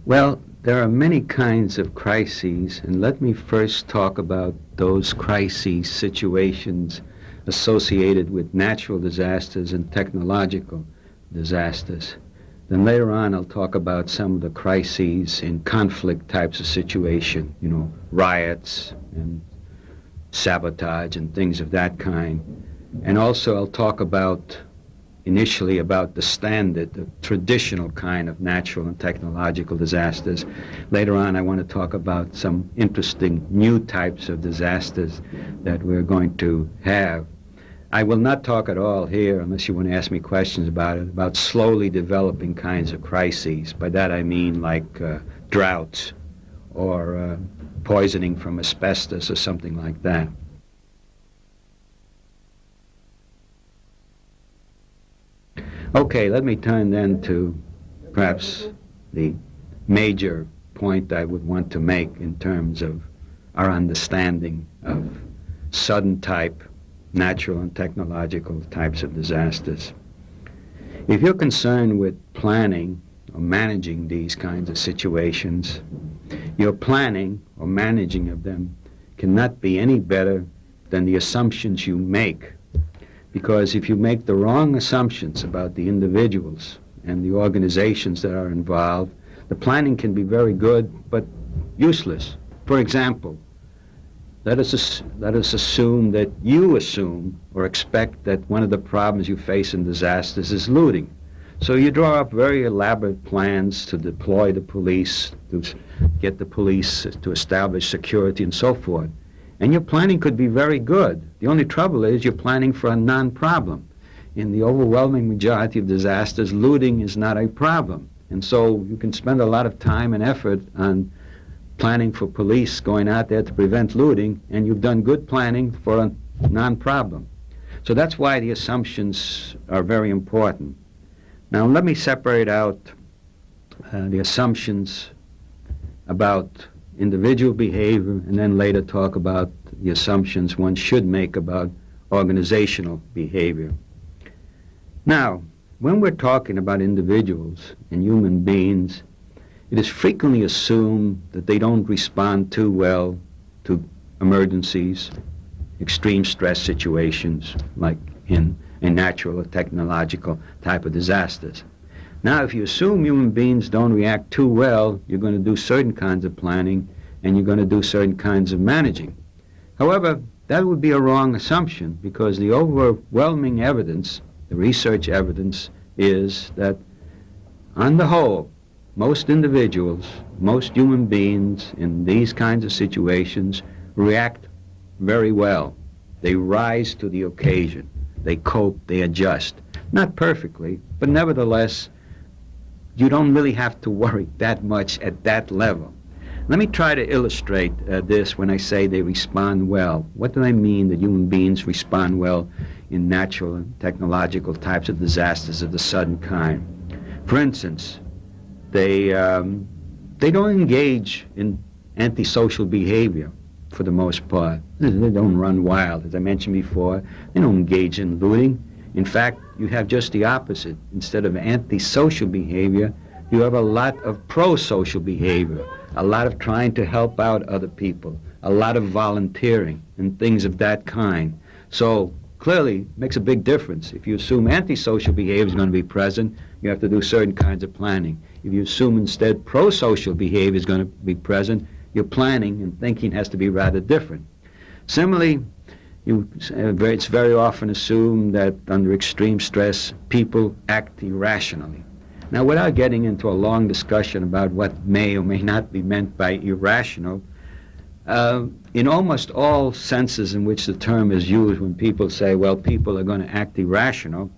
Well, there are many kinds of crises, and let me first talk about those crises situations associated with natural disasters and technological disasters. Then later on, I'll talk about some of the crises in conflict types of situation, riots and sabotage and things of that kind. And also I'll talk about initially about the standard, the traditional kind of natural and technological disasters. Later on, I want to talk about some interesting new types of disasters that we're going to have. I will not talk at all here, unless you want to ask me questions about it, about slowly developing kinds of crises. By that I mean like droughts or poisoning from asbestos or something like that. Okay, let me turn then to perhaps the major point I would want to make in terms of our understanding of sudden type, natural and technological types of disasters. If you're concerned with planning or managing these kinds of situations, your planning or managing of them cannot be any better than the assumptions you make. Because if you make the wrong assumptions about the individuals and the organizations that are involved, the planning can be very good but useless. For example, let us assume that you assume or expect that one of the problems you face in disasters is looting. So you draw up very elaborate plans to deploy the police, to get the police to establish security and so forth. And your planning could be very good. The only trouble is you're planning for a non-problem. In the overwhelming majority of disasters, looting is not a problem. And so you can spend a lot of time and effort on planning for police going out there to prevent looting, and you've done good planning for a non-problem. So that's why the assumptions are very important. Now let me separate out the assumptions about individual behavior, and then later talk about the assumptions one should make about organizational behavior. Now, when we're talking about individuals and human beings, it is frequently assumed that they don't respond too well to emergencies, extreme stress situations, like in a natural or technological type of disasters. Now, if you assume human beings don't react too well, you're going to do certain kinds of planning and you're going to do certain kinds of managing. However, that would be a wrong assumption because the overwhelming evidence, the research evidence, is that on the whole, most individuals, most human beings in these kinds of situations react very well. They rise to the occasion. They cope, they adjust. Not perfectly, but nevertheless, you don't really have to worry that much at that level. Let me try to illustrate this when I say they respond well. What do I mean that human beings respond well in natural and technological types of disasters of the sudden kind? For instance, they don't engage in antisocial behavior for the most part. They don't run wild, as I mentioned before. They don't engage in looting. In fact, you have just the opposite. Instead of antisocial behavior, you have a lot of pro-social behavior, a lot of trying to help out other people, a lot of volunteering and things of that kind. So clearly, it makes a big difference. If you assume antisocial behavior is going to be present, you have to do certain kinds of planning. If you assume instead pro-social behavior is going to be present, your planning and thinking has to be rather different. Similarly, it's very often assumed that under extreme stress, people act irrationally. Now, without getting into a long discussion about what may or may not be meant by irrational, in almost all senses in which the term is used when people say, well, people are going to act irrational,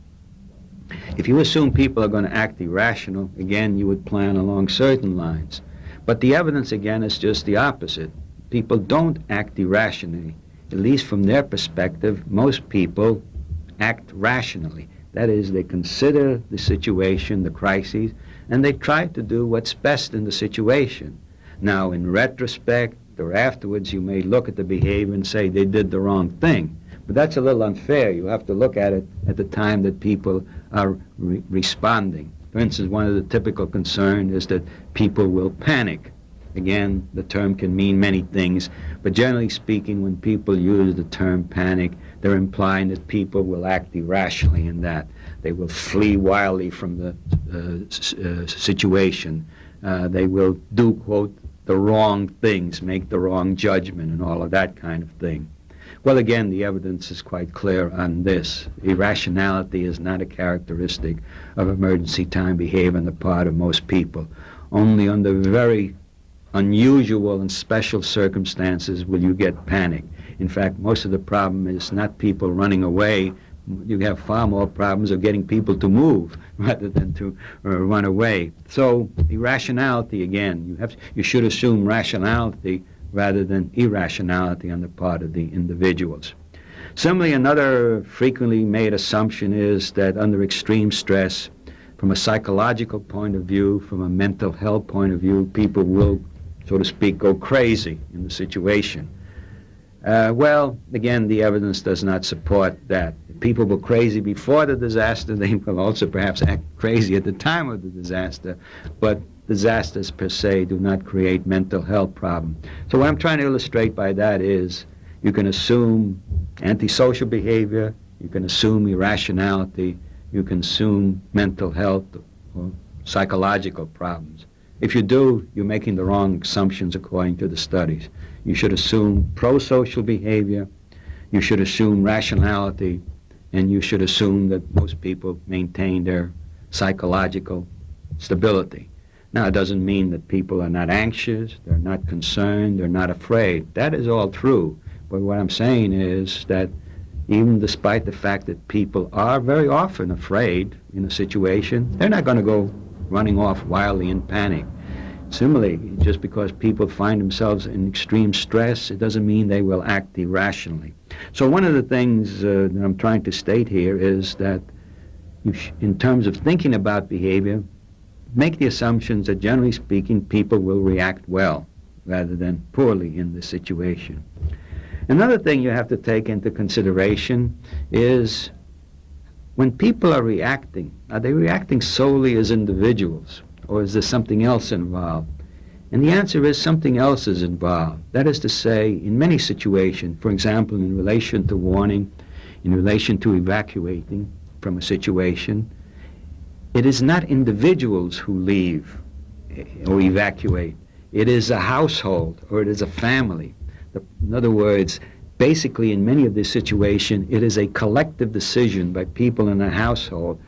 if you assume people are going to act irrational, again, you would plan along certain lines. But the evidence, again, is just the opposite. People don't act irrationally. At least from their perspective, most people act rationally. That is, they consider the situation, the crises, and they try to do what's best in the situation. Now, in retrospect, or afterwards, you may look at the behavior and say they did the wrong thing. But that's a little unfair. You have to look at it at the time that people are responding. For instance, one of the typical concerns is that people will panic. Again, the term can mean many things, but generally speaking, when people use the term panic, they're implying that people will act irrationally in that. They will flee wildly from the situation. They will do, quote, the wrong things, make the wrong judgment, and all of that kind of thing. Well, again, the evidence is quite clear on this. Irrationality is not a characteristic of emergency time behavior on the part of most people. Only under very unusual and special circumstances will you get panic. In fact, most of the problem is not people running away. You have far more problems of getting people to move rather than to run away. So irrationality, again, you should assume rationality rather than irrationality on the part of the individuals. Similarly, another frequently made assumption is that under extreme stress, from a psychological point of view, from a mental health point of view, people will, so to speak, go crazy in the situation. Well, again, the evidence does not support that. If people were crazy before the disaster, they will also perhaps act crazy at the time of the disaster, but disasters per se do not create mental health problems. So what I'm trying to illustrate by that is you can assume antisocial behavior, you can assume irrationality, you can assume mental health or psychological problems. If you do, you're making the wrong assumptions according to the studies. You should assume pro-social behavior, you should assume rationality, and you should assume that most people maintain their psychological stability. Now, it doesn't mean that people are not anxious, they're not concerned, they're not afraid. That is all true. But what I'm saying is that even despite the fact that people are very often afraid in a situation, they're not going to go running off wildly in panic. Similarly, just because people find themselves in extreme stress, it doesn't mean they will act irrationally. So one of the things that I'm trying to state here is that in terms of thinking about behavior, make the assumptions that generally speaking, people will react well rather than poorly in this situation. Another thing you have to take into consideration is when people are they reacting solely as individuals, or is there something else involved? And the answer is something else is involved. That is to say, in many situations, for example, in relation to warning, in relation to evacuating from a situation, it is not individuals who leave or evacuate. It is a household or it is a family. In other words, basically in many of these situations, it is a collective decision by people in a household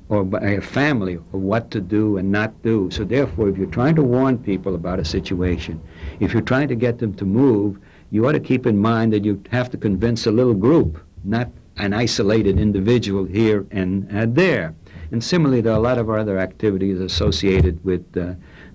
or by a family of what to do and not do. So therefore, if you're trying to warn people about a situation, if you're trying to get them to move, you ought to keep in mind that you have to convince a little group, not an isolated individual here and there. And similarly, there are a lot of other activities associated with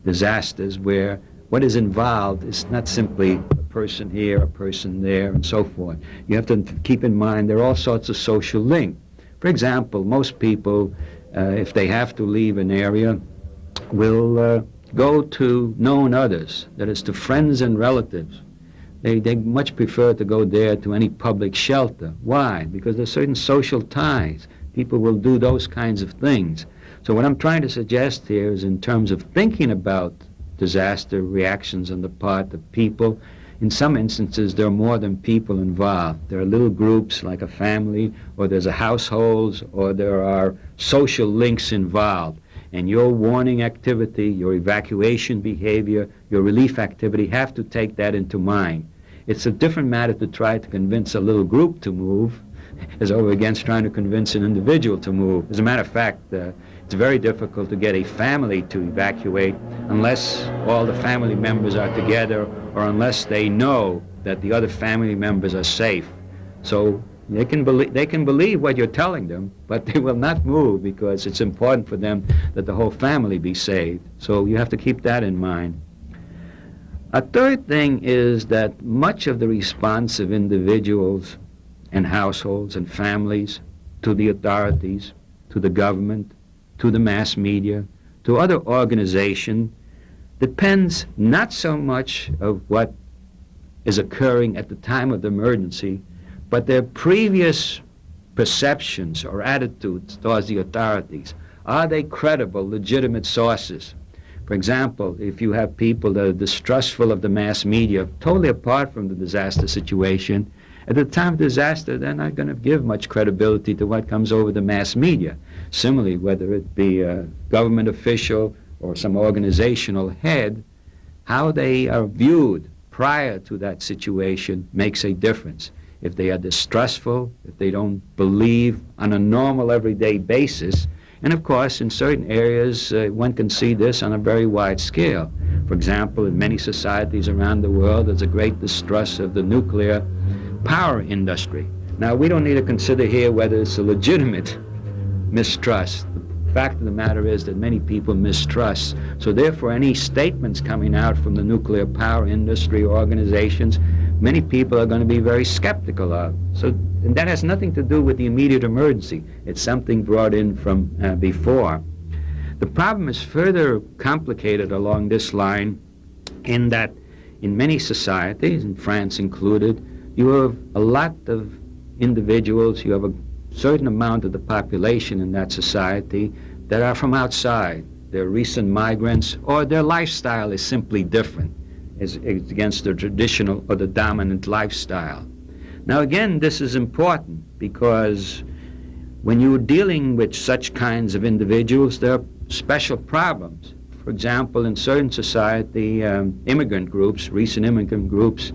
disasters where what is involved is not simply a person here, a person there, and so forth. You have to keep in mind there are all sorts of social links. For example, most people, if they have to leave an area, will go to known others, that is, to friends and relatives. They much prefer to go there to any public shelter. Why? Because there are certain social ties. People will do those kinds of things. So what I'm trying to suggest here is in terms of thinking about disaster reactions on the part of people, in some instances there are more than people involved. There are little groups like a family, or there's a household, or there are social links involved. And your warning activity, your evacuation behavior, your relief activity have to take that into mind. It's a different matter to try to convince a little group to move as over against trying to convince an individual to move. As a matter of fact, it's very difficult to get a family to evacuate unless all the family members are together or unless they know that the other family members are safe. So they can believe what you're telling them, but they will not move because it's important for them that the whole family be saved. So you have to keep that in mind. A third thing is that much of the response of individuals and households and families to the authorities, to the government, to the mass media, to other organizations, depends not so much of what is occurring at the time of the emergency, but their previous perceptions or attitudes towards the authorities. Are they credible, legitimate sources? For example, if you have people that are distrustful of the mass media, totally apart from the disaster situation, at the time of disaster, they're not going to give much credibility to what comes over the mass media. Similarly, whether it be a government official or some organizational head, how they are viewed prior to that situation makes a difference. If they are distrustful, if they don't believe on a normal everyday basis, and of course in certain areas one can see this on a very wide scale. For example, in many societies around the world there's a great distrust of the nuclear power industry. Now we don't need to consider here whether it's a legitimate mistrust. The fact of the matter is that many people mistrust. So therefore any statements coming out from the nuclear power industry organizations, many people are going to be very skeptical of. So, and that has nothing to do with the immediate emergency. It's something brought in from before. The problem is further complicated along this line in that in many societies, in France included, you have a lot of individuals, you have a certain amount of the population in that society that are from outside. They're recent migrants, or their lifestyle is simply different as against the traditional or the dominant lifestyle. Now again, this is important because when you're dealing with such kinds of individuals, there are special problems. For example, in certain society, immigrant groups, recent immigrant groups,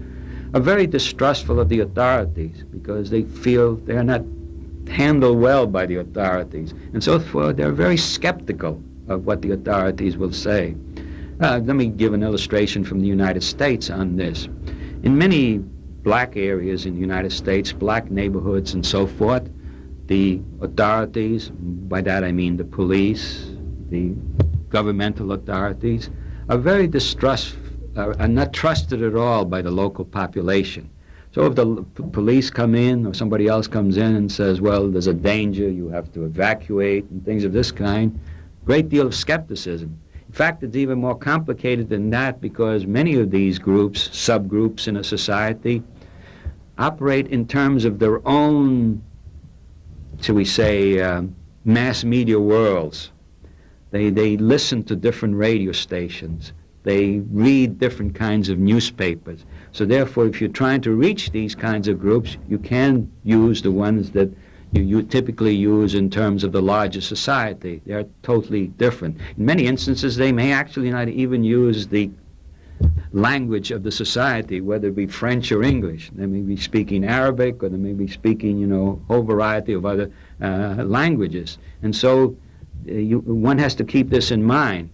are very distrustful of the authorities because they feel they are not handled well by the authorities. And so forth, they're very skeptical of what the authorities will say. Let me give an illustration from the United States on this. In many black areas in the United States, black neighborhoods and so forth, the authorities, by that I mean the police, the governmental authorities, are very are not trusted at all by the local population. So if the police come in or somebody else comes in and says, well, there's a danger, you have to evacuate and things of this kind, great deal of skepticism. In fact, it's even more complicated than that because many of these groups, subgroups in a society, operate in terms of their own, shall we say, mass media worlds. They listen to different radio stations. They read different kinds of newspapers. So therefore, if you're trying to reach these kinds of groups, you can use the ones that you typically use in terms of the larger society. They're totally different. In many instances, they may actually not even use the language of the society, whether it be French or English. They may be speaking Arabic, or they may be speaking, a whole variety of other languages. And so one has to keep this in mind.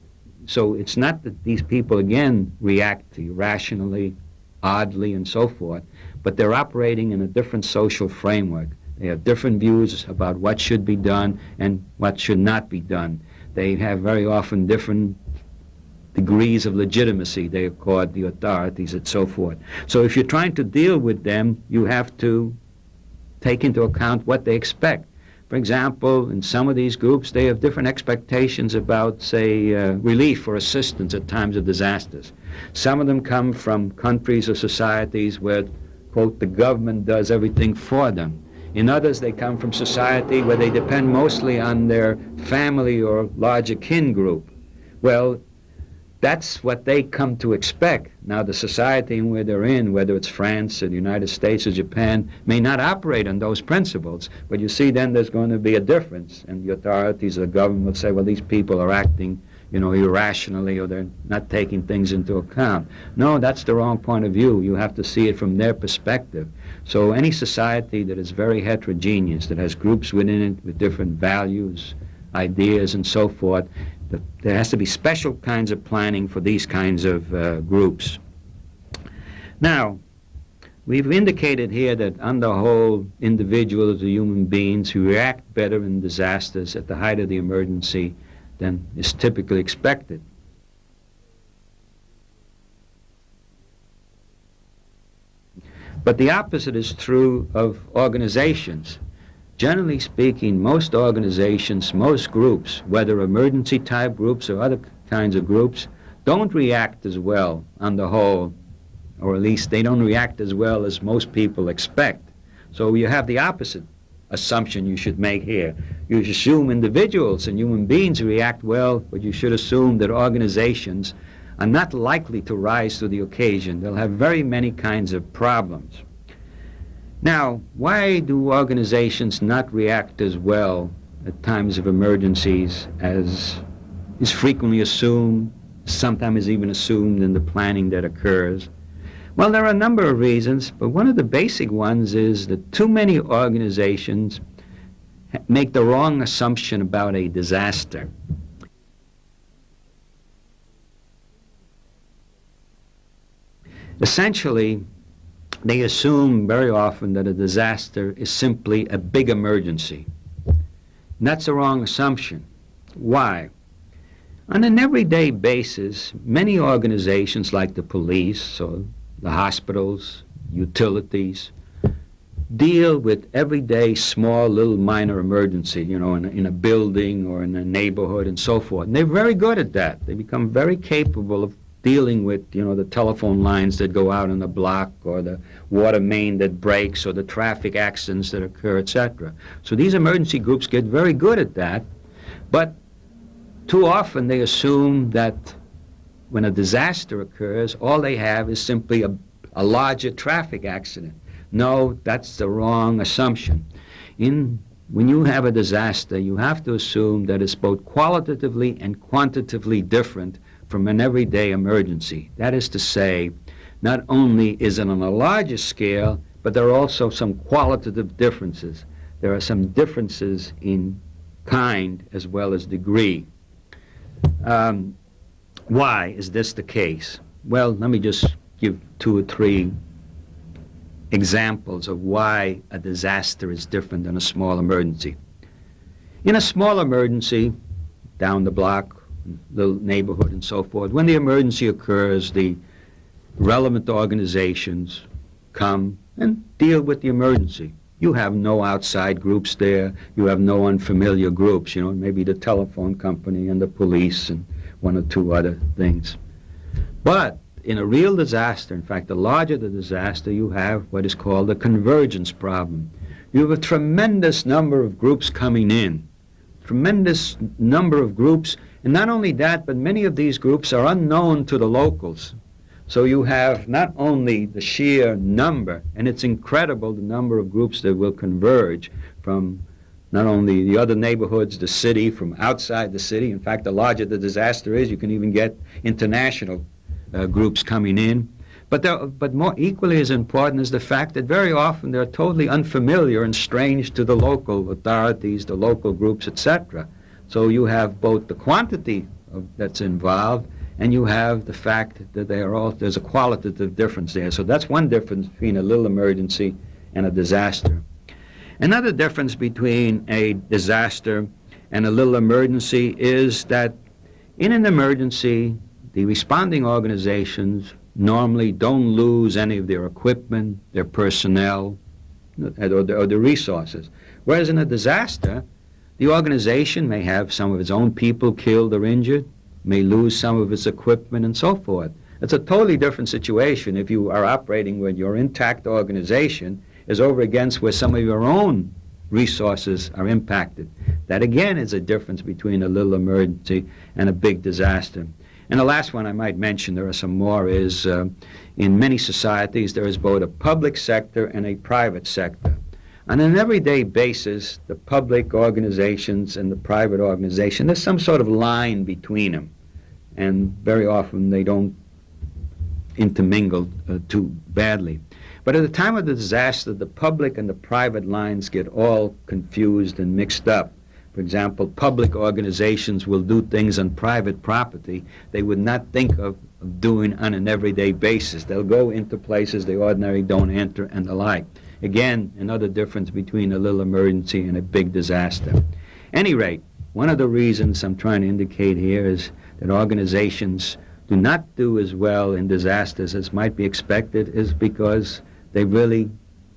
So it's not that these people, again, react irrationally, oddly, and so forth, but they're operating in a different social framework. They have different views about what should be done and what should not be done. They have very often different degrees of legitimacy they accord the authorities and so forth. So if you're trying to deal with them, you have to take into account what they expect. For example, in some of these groups, they have different expectations about, say, relief or assistance at times of disasters. Some of them come from countries or societies where, quote, the government does everything for them. In others, they come from society where they depend mostly on their family or larger kin group. Well, that's what they come to expect. Now, the society where they're in, whether it's France or the United States or Japan, may not operate on those principles. But you see, then there's going to be a difference. And the authorities or the government will say, well, these people are acting, irrationally, or they're not taking things into account. No, that's the wrong point of view. You have to see it from their perspective. So any society that is very heterogeneous, that has groups within it with different values, ideas, and so forth, there has to be special kinds of planning for these kinds of groups. Now, we've indicated here that on the whole, individuals are human beings who react better in disasters at the height of the emergency than is typically expected. But the opposite is true of organizations. Generally speaking, most organizations, most groups, whether emergency-type groups or other kinds of groups, don't react as well on the whole, or at least they don't react as well as most people expect. So you have the opposite assumption you should make here. You should assume individuals and human beings react well, but you should assume that organizations are not likely to rise to the occasion. They'll have very many kinds of problems. Now, why do organizations not react as well at times of emergencies as is frequently assumed, sometimes is even assumed in the planning that occurs? Well, there are a number of reasons, but one of the basic ones is that too many organizations make the wrong assumption about a disaster. Essentially, they assume very often that a disaster is simply a big emergency. And that's a wrong assumption. Why? On an everyday basis, many organizations like the police or the hospitals, utilities, deal with everyday small little minor emergency, in a building or in a neighborhood and so forth. And they're very good at that. They become very capable of dealing with, the telephone lines that go out on the block or the water main that breaks or the traffic accidents that occur, etc. So these emergency groups get very good at that, but too often they assume that when a disaster occurs, all they have is simply a larger traffic accident. No, that's the wrong assumption. When you have a disaster, you have to assume that it's both qualitatively and quantitatively different from an everyday emergency. That is to say, not only is it on a larger scale, but there are also some qualitative differences. There are some differences in kind as well as degree. Why is this the case? Well, let me just give 2 or 3 examples of why a disaster is different than a small emergency. In a small emergency, down the block, little neighborhood and so forth, when the emergency occurs, the relevant organizations come and deal with the emergency. You have no outside groups there. You have no unfamiliar groups, maybe the telephone company and the police and 1 or 2 other things. But in a real disaster, in fact, the larger the disaster, you have what is called a convergence problem. You have a tremendous number of groups coming in, tremendous number of groups, and not only that, but many of these groups are unknown to the locals. So you have not only the sheer number, and it's incredible the number of groups that will converge from not only the other neighborhoods, the city, from outside the city. In fact, the larger the disaster is, you can even get international groups coming in. But more equally as important is the fact that very often they're totally unfamiliar and strange to the local authorities, the local groups, etc. So you have both the quantity that's involved, and you have the fact that there's a qualitative difference there. So that's one difference between a little emergency and a disaster. Another difference between a disaster and a little emergency is that in an emergency, the responding organizations normally don't lose any of their equipment, their personnel, or the resources. Whereas in a disaster, the organization may have some of its own people killed or injured, may lose some of its equipment and so forth. It's a totally different situation if you are operating with your intact organization as over against where some of your own resources are impacted. That again is a difference between a little emergency and a big disaster. And the last one I might mention, there are some more, is in many societies there is both a public sector and a private sector. On an everyday basis, the public organizations and the private organization, there's some sort of line between them. And very often they don't intermingle too badly. But at the time of the disaster, the public and the private lines get all confused and mixed up. For example, public organizations will do things on private property they would not think of doing on an everyday basis. They'll go into places they ordinarily don't enter and the like. Again, another difference between a little emergency and a big disaster. At any rate, one of the reasons I'm trying to indicate here is that organizations do not do as well in disasters as might be expected is because they really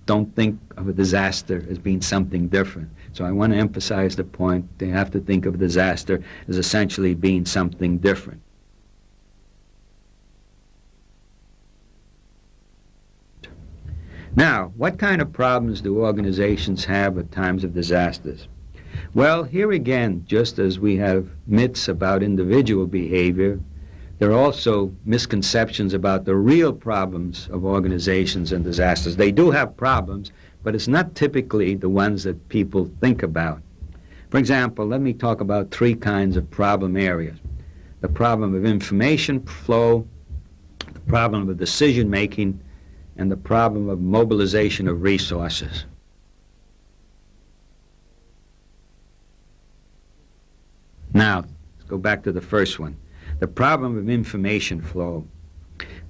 don't think of a disaster as being something different. So I want to emphasize the point, they have to think of a disaster as essentially being something different. Now, what kind of problems do organizations have at times of disasters? Well, here again, just as we have myths about individual behavior, there are also misconceptions about the real problems of organizations and disasters. They do have problems, but it's not typically the ones that people think about. For example, let me talk about three kinds of problem areas. The problem of information flow, the problem of decision making, and the problem of mobilization of resources. Now, let's go back to the first one. The problem of information flow.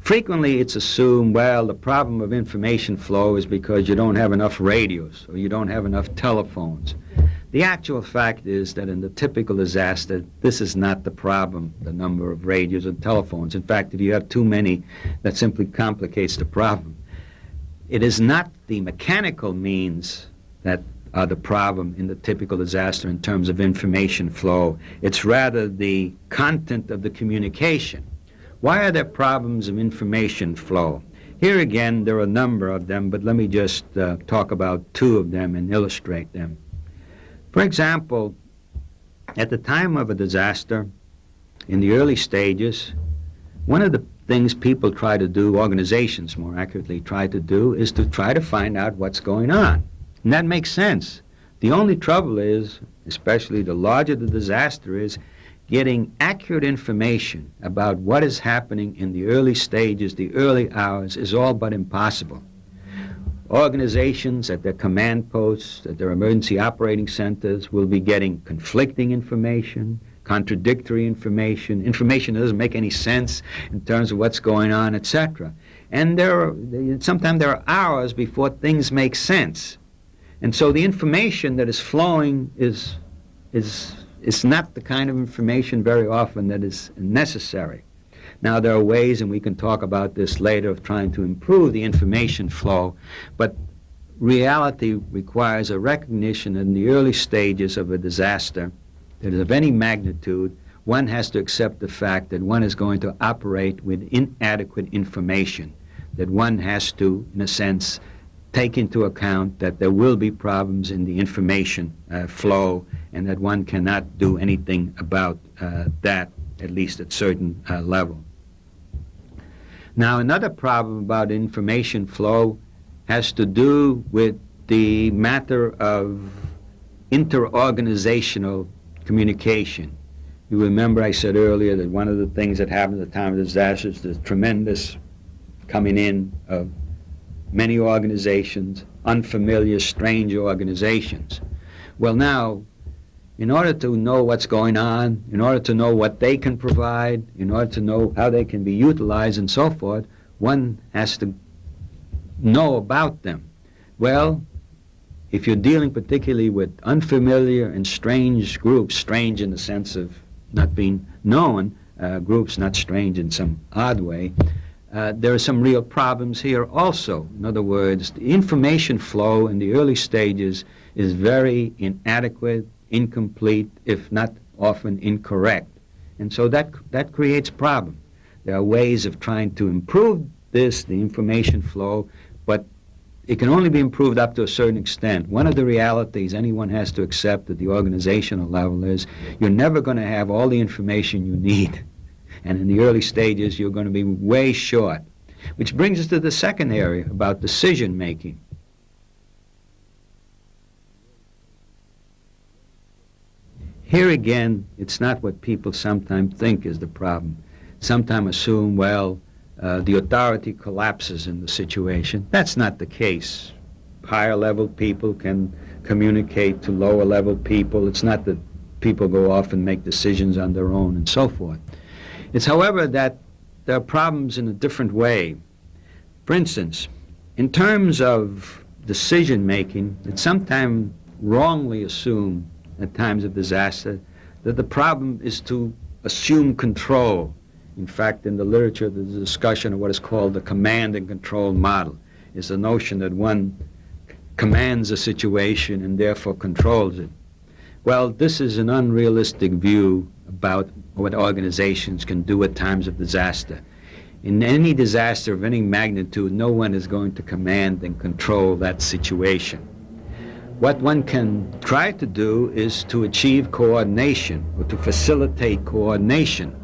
Frequently it's assumed, well, the problem of information flow is because you don't have enough radios or you don't have enough telephones. The actual fact is that in the typical disaster, this is not the problem, the number of radios and telephones. In fact, if you have too many, that simply complicates the problem. It is not the mechanical means that are the problem in the typical disaster in terms of information flow. It's rather the content of the communication. Why are there problems of information flow? Here again, there are a number of them, but let me just talk about two of them and illustrate them. For example, at the time of a disaster, in the early stages, one of the things people try to do, organizations more accurately try to do, is to try to find out what's going on. And that makes sense. The only trouble is, especially the larger the disaster is, getting accurate information about what is happening in the early stages, the early hours, is all but impossible. Organizations at their command posts, at their emergency operating centers, will be getting conflicting information, contradictory information, information that doesn't make any sense in terms of what's going on, etc. And sometimes there are hours before things make sense. And so the information that is flowing is not the kind of information very often that is necessary. Now, there are ways, and we can talk about this later, of trying to improve the information flow, but reality requires a recognition in the early stages of a disaster that is of any magnitude, one has to accept the fact that one is going to operate with inadequate information, that one has to, in a sense, take into account that there will be problems in the information flow and that one cannot do anything about that, at least at certain level. Now, another problem about information flow has to do with the matter of interorganizational communication. You remember I said earlier that one of the things that happens at the time of disasters is the tremendous coming in of many organizations, unfamiliar, strange organizations. Well, now, in order to know what's going on, in order to know what they can provide, in order to know how they can be utilized and so forth, one has to know about them. Well, if you're dealing particularly with unfamiliar and strange groups, strange in the sense of not being known, groups not strange in some odd way, there are some real problems here also. In other words, the information flow in the early stages is very inadequate, incomplete, if not often incorrect. And so that creates problem. There are ways of trying to improve this, the information flow, but it can only be improved up to a certain extent. One of the realities anyone has to accept at the organizational level is you're never going to have all the information you need. And in the early stages, you're going to be way short. Which brings us to the second area about decision making. Here again, it's not what people sometimes think is the problem. Sometimes assume, well, the authority collapses in the situation. That's not the case. Higher level people can communicate to lower level people. It's not that people go off and make decisions on their own and so forth. It's, however, that there are problems in a different way. For instance, in terms of decision making, it's sometimes wrongly assumed at times of disaster that the problem is to assume control. In fact, in the literature, there's a discussion of what is called the command and control model. It's the notion that one commands a situation and therefore controls it. Well, this is an unrealistic view about what organizations can do at times of disaster. In any disaster of any magnitude, no one is going to command and control that situation. What one can try to do is to achieve coordination or to facilitate coordination.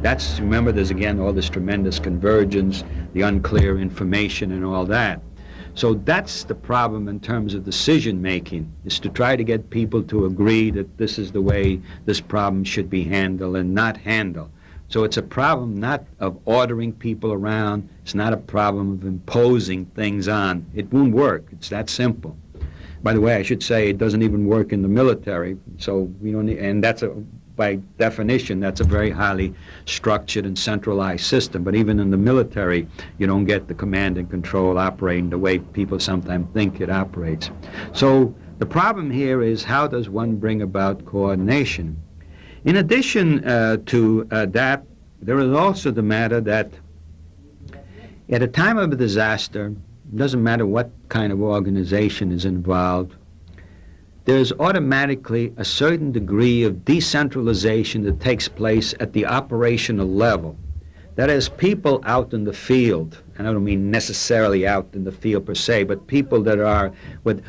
That's, remember, there's again all this tremendous convergence, the unclear information and all that. So that's the problem in terms of decision making, is to try to get people to agree that this is the way this problem should be handled and not handled. So it's a problem not of ordering people around, it's not a problem of imposing things on. It won't work, it's that simple. By the way, I should say it doesn't even work in the military, so we don't, and that's by definition, that's a very highly structured and centralized system. But even in the military, you don't get the command and control operating the way people sometimes think it operates. So the problem here is, how does one bring about coordination? In addition to that, there is also the matter that at a time of a disaster, it doesn't matter what kind of organization is involved, there's automatically a certain degree of decentralization that takes place at the operational level. That is, people out in the field, and I don't mean necessarily out in the field per se, but people that are,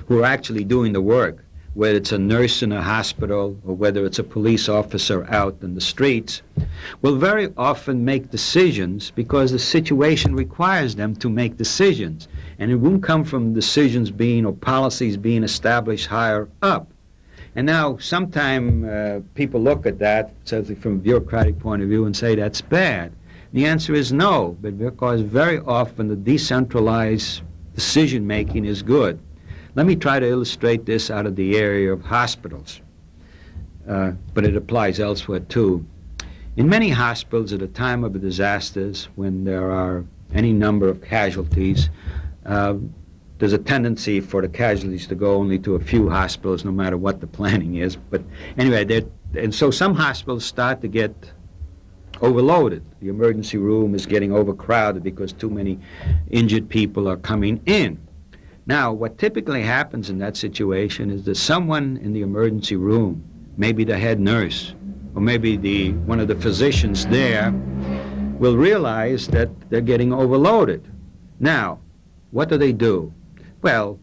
who are actually doing the work, whether it's a nurse in a hospital or whether it's a police officer out in the streets, will very often make decisions because the situation requires them to make decisions. And it won't come from decisions being or policies being established higher up. And now, sometimes people look at that, certainly from a bureaucratic point of view, and say that's bad. The answer is no, but because very often the decentralized decision-making is good. Let me try to illustrate this out of the area of hospitals, but it applies elsewhere too. In many hospitals at a time of disasters, when there are any number of casualties, there's a tendency for the casualties to go only to a few hospitals, no matter what the planning is. But anyway, and so some hospitals start to get overloaded. The emergency room is getting overcrowded because too many injured people are coming in. Now, what typically happens in that situation is that someone in the emergency room, maybe the head nurse, or maybe one of the physicians there, will realize that they're getting overloaded. Now, what do? Well,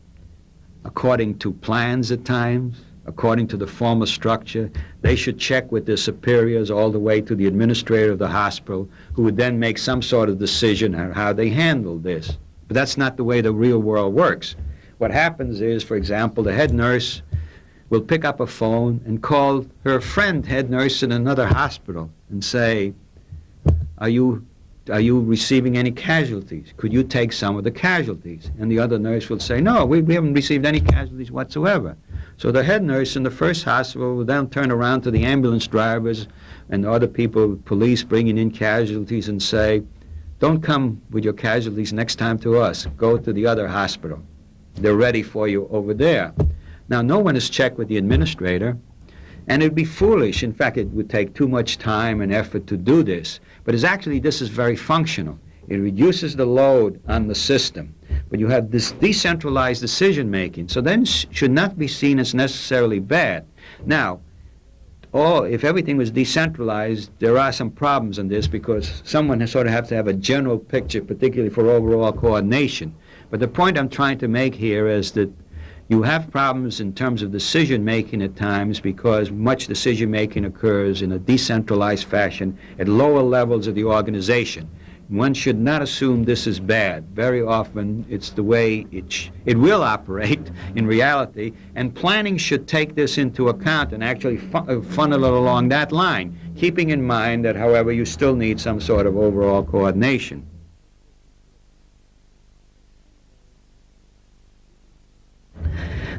according to plans at times, according to the formal structure, they should check with their superiors all the way to the administrator of the hospital, who would then make some sort of decision on how they handle this. But that's not the way the real world works. What happens is, for example, the head nurse will pick up a phone and call her friend head nurse in another hospital and say, are you receiving any casualties? Could you take some of the casualties? And the other nurse will say, no, we haven't received any casualties whatsoever. So the head nurse in the first hospital will then turn around to the ambulance drivers and other people, police bringing in casualties, and say, don't come with your casualties next time to us. Go to the other hospital. They're ready for you over there. Now, no one has checked with the administrator, and it would be foolish. In fact, it would take too much time and effort to do this. But this is very functional. It reduces the load on the system. But you have this decentralized decision-making, so then should not be seen as necessarily bad. Now, if everything was decentralized, there are some problems in this because someone sort of has to have a general picture, particularly for overall coordination. But the point I'm trying to make here is that you have problems in terms of decision-making at times because much decision-making occurs in a decentralized fashion at lower levels of the organization. One should not assume this is bad. Very often it's the way it will operate in reality, and planning should take this into account and actually funnel it along that line, keeping in mind that, however, you still need some sort of overall coordination.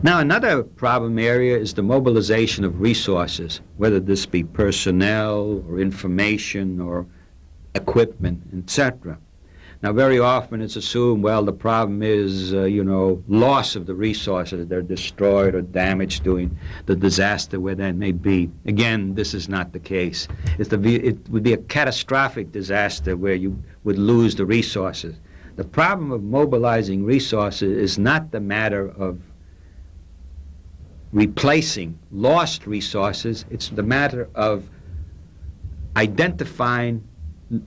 Now, another problem area is the mobilization of resources, whether this be personnel or information or equipment, etc. Now, very often it's assumed, well, the problem is, loss of the resources. They're destroyed or damaged during the disaster, where that may be. Again, this is not the case. It would be a catastrophic disaster where you would lose the resources. The problem of mobilizing resources is not the matter of replacing lost resources. It's the matter of identifying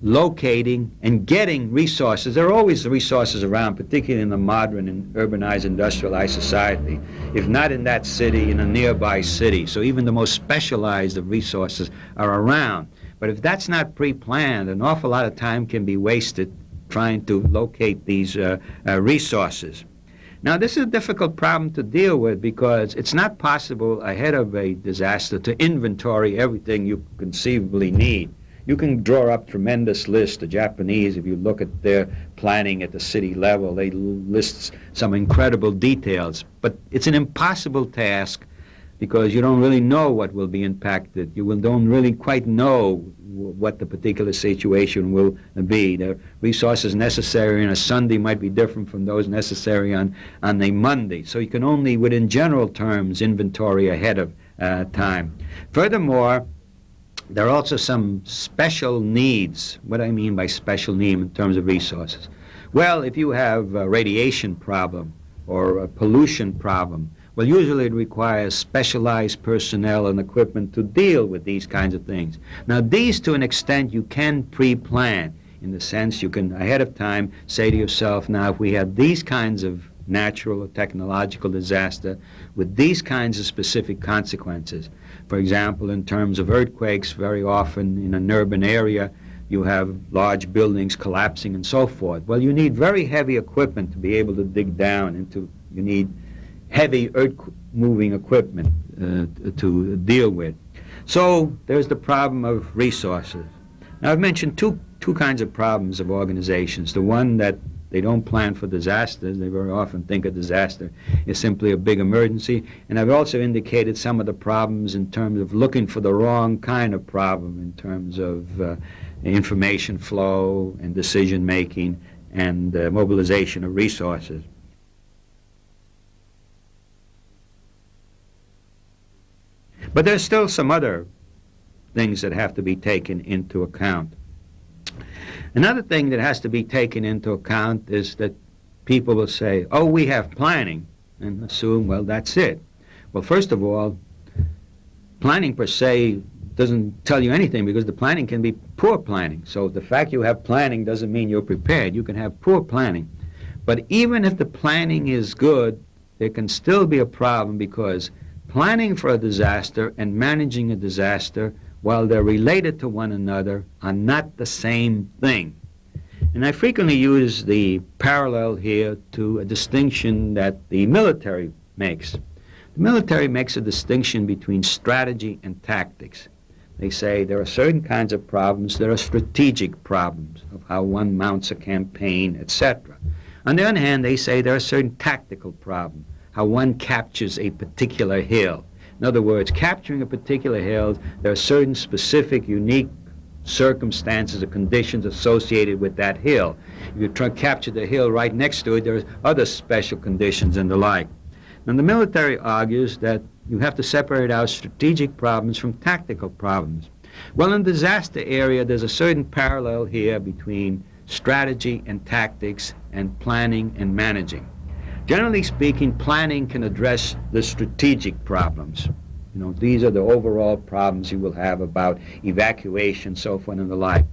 locating and getting resources. There are always resources around, particularly in the modern and urbanized, industrialized society. If not in that city, in a nearby city. So even the most specialized of resources are around. But if that's not pre-planned, an awful lot of time can be wasted trying to locate these resources. Now, this is a difficult problem to deal with because it's not possible ahead of a disaster to inventory everything you conceivably need. You can draw up tremendous lists. The Japanese, if you look at their planning at the city level, they list some incredible details. But it's an impossible task because you don't really know what will be impacted. Don't really quite know what the particular situation will be. The resources necessary on a Sunday might be different from those necessary on a Monday. So you can only, within general terms, inventory ahead of time. Furthermore, there are also some special needs. What I mean by special need in terms of resources? Well, if you have a radiation problem or a pollution problem, well, usually it requires specialized personnel and equipment to deal with these kinds of things. Now, these, to an extent, you can pre-plan. In the sense, you can, ahead of time, say to yourself, now, if we have these kinds of natural or technological disaster with these kinds of specific consequences, for example, in terms of earthquakes, very often in an urban area, you have large buildings collapsing and so forth. Well, you need very heavy equipment to be able to dig down into, you need heavy earth-moving equipment to deal with. So there's the problem of resources. Now, I've mentioned two kinds of problems of organizations. The one that they don't plan for disasters. They very often think a disaster is simply a big emergency. And I've also indicated some of the problems in terms of looking for the wrong kind of problem in terms of information flow and decision-making and mobilization of resources. But there's still some other things that have to be taken into account. Another thing that has to be taken into account is that people will say, oh, we have planning, and assume, well, that's it. Well, first of all, planning per se doesn't tell you anything because the planning can be poor planning. So the fact you have planning doesn't mean you're prepared. You can have poor planning. But even if the planning is good, there can still be a problem because planning for a disaster and managing a disaster, while they're related to one another, are not the same thing. And I frequently use the parallel here to a distinction that the military makes. The military makes a distinction between strategy and tactics. They say there are certain kinds of problems, there are strategic problems of how one mounts a campaign, etc. On the other hand, they say there are certain tactical problems, how one captures a particular hill. In other words, capturing a particular hill, there are certain specific, unique circumstances or conditions associated with that hill. If you try to capture the hill right next to it, there are other special conditions and the like. And the military argues that you have to separate out strategic problems from tactical problems. Well, in the disaster area, there's a certain parallel here between strategy and tactics and planning and managing. Generally speaking, planning can address the strategic problems. You know, these are the overall problems you will have about evacuation, so forth and the like.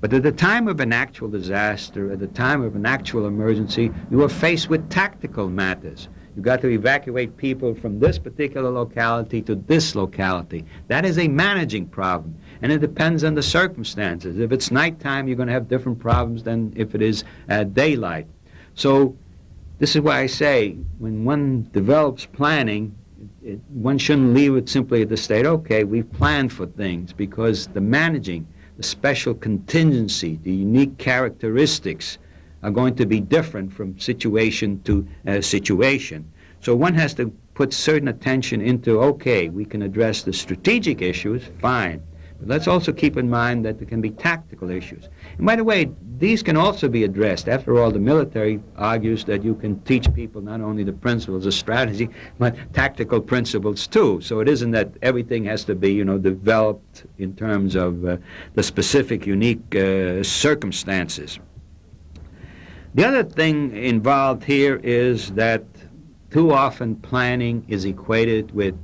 But at the time of an actual disaster, at the time of an actual emergency, you are faced with tactical matters. You've got to evacuate people from this particular locality to this locality. That is a managing problem, and it depends on the circumstances. If it's nighttime, you're going to have different problems than if it is daylight. So this is why I say, when one develops planning, one shouldn't leave it simply at the state, okay, we've planned for things, because the managing, the special contingency, the unique characteristics are going to be different from situation to situation. So one has to put certain attention into, okay, we can address the strategic issues, fine. But let's also keep in mind that there can be tactical issues. And by the way, these can also be addressed. After all, the military argues that you can teach people not only the principles of strategy, but tactical principles too. So it isn't that everything has to be, developed in terms of the specific, unique circumstances. The other thing involved here is that too often planning is equated with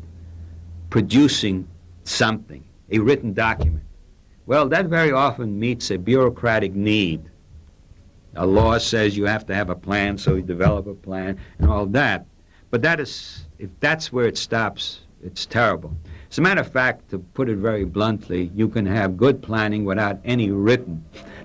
producing something, a written document. Well, that very often meets a bureaucratic need. A law says you have to have a plan, so you develop a plan and all that. But that is, if that's where it stops, it's terrible. As a matter of fact, to put it very bluntly, you can have good planning without any written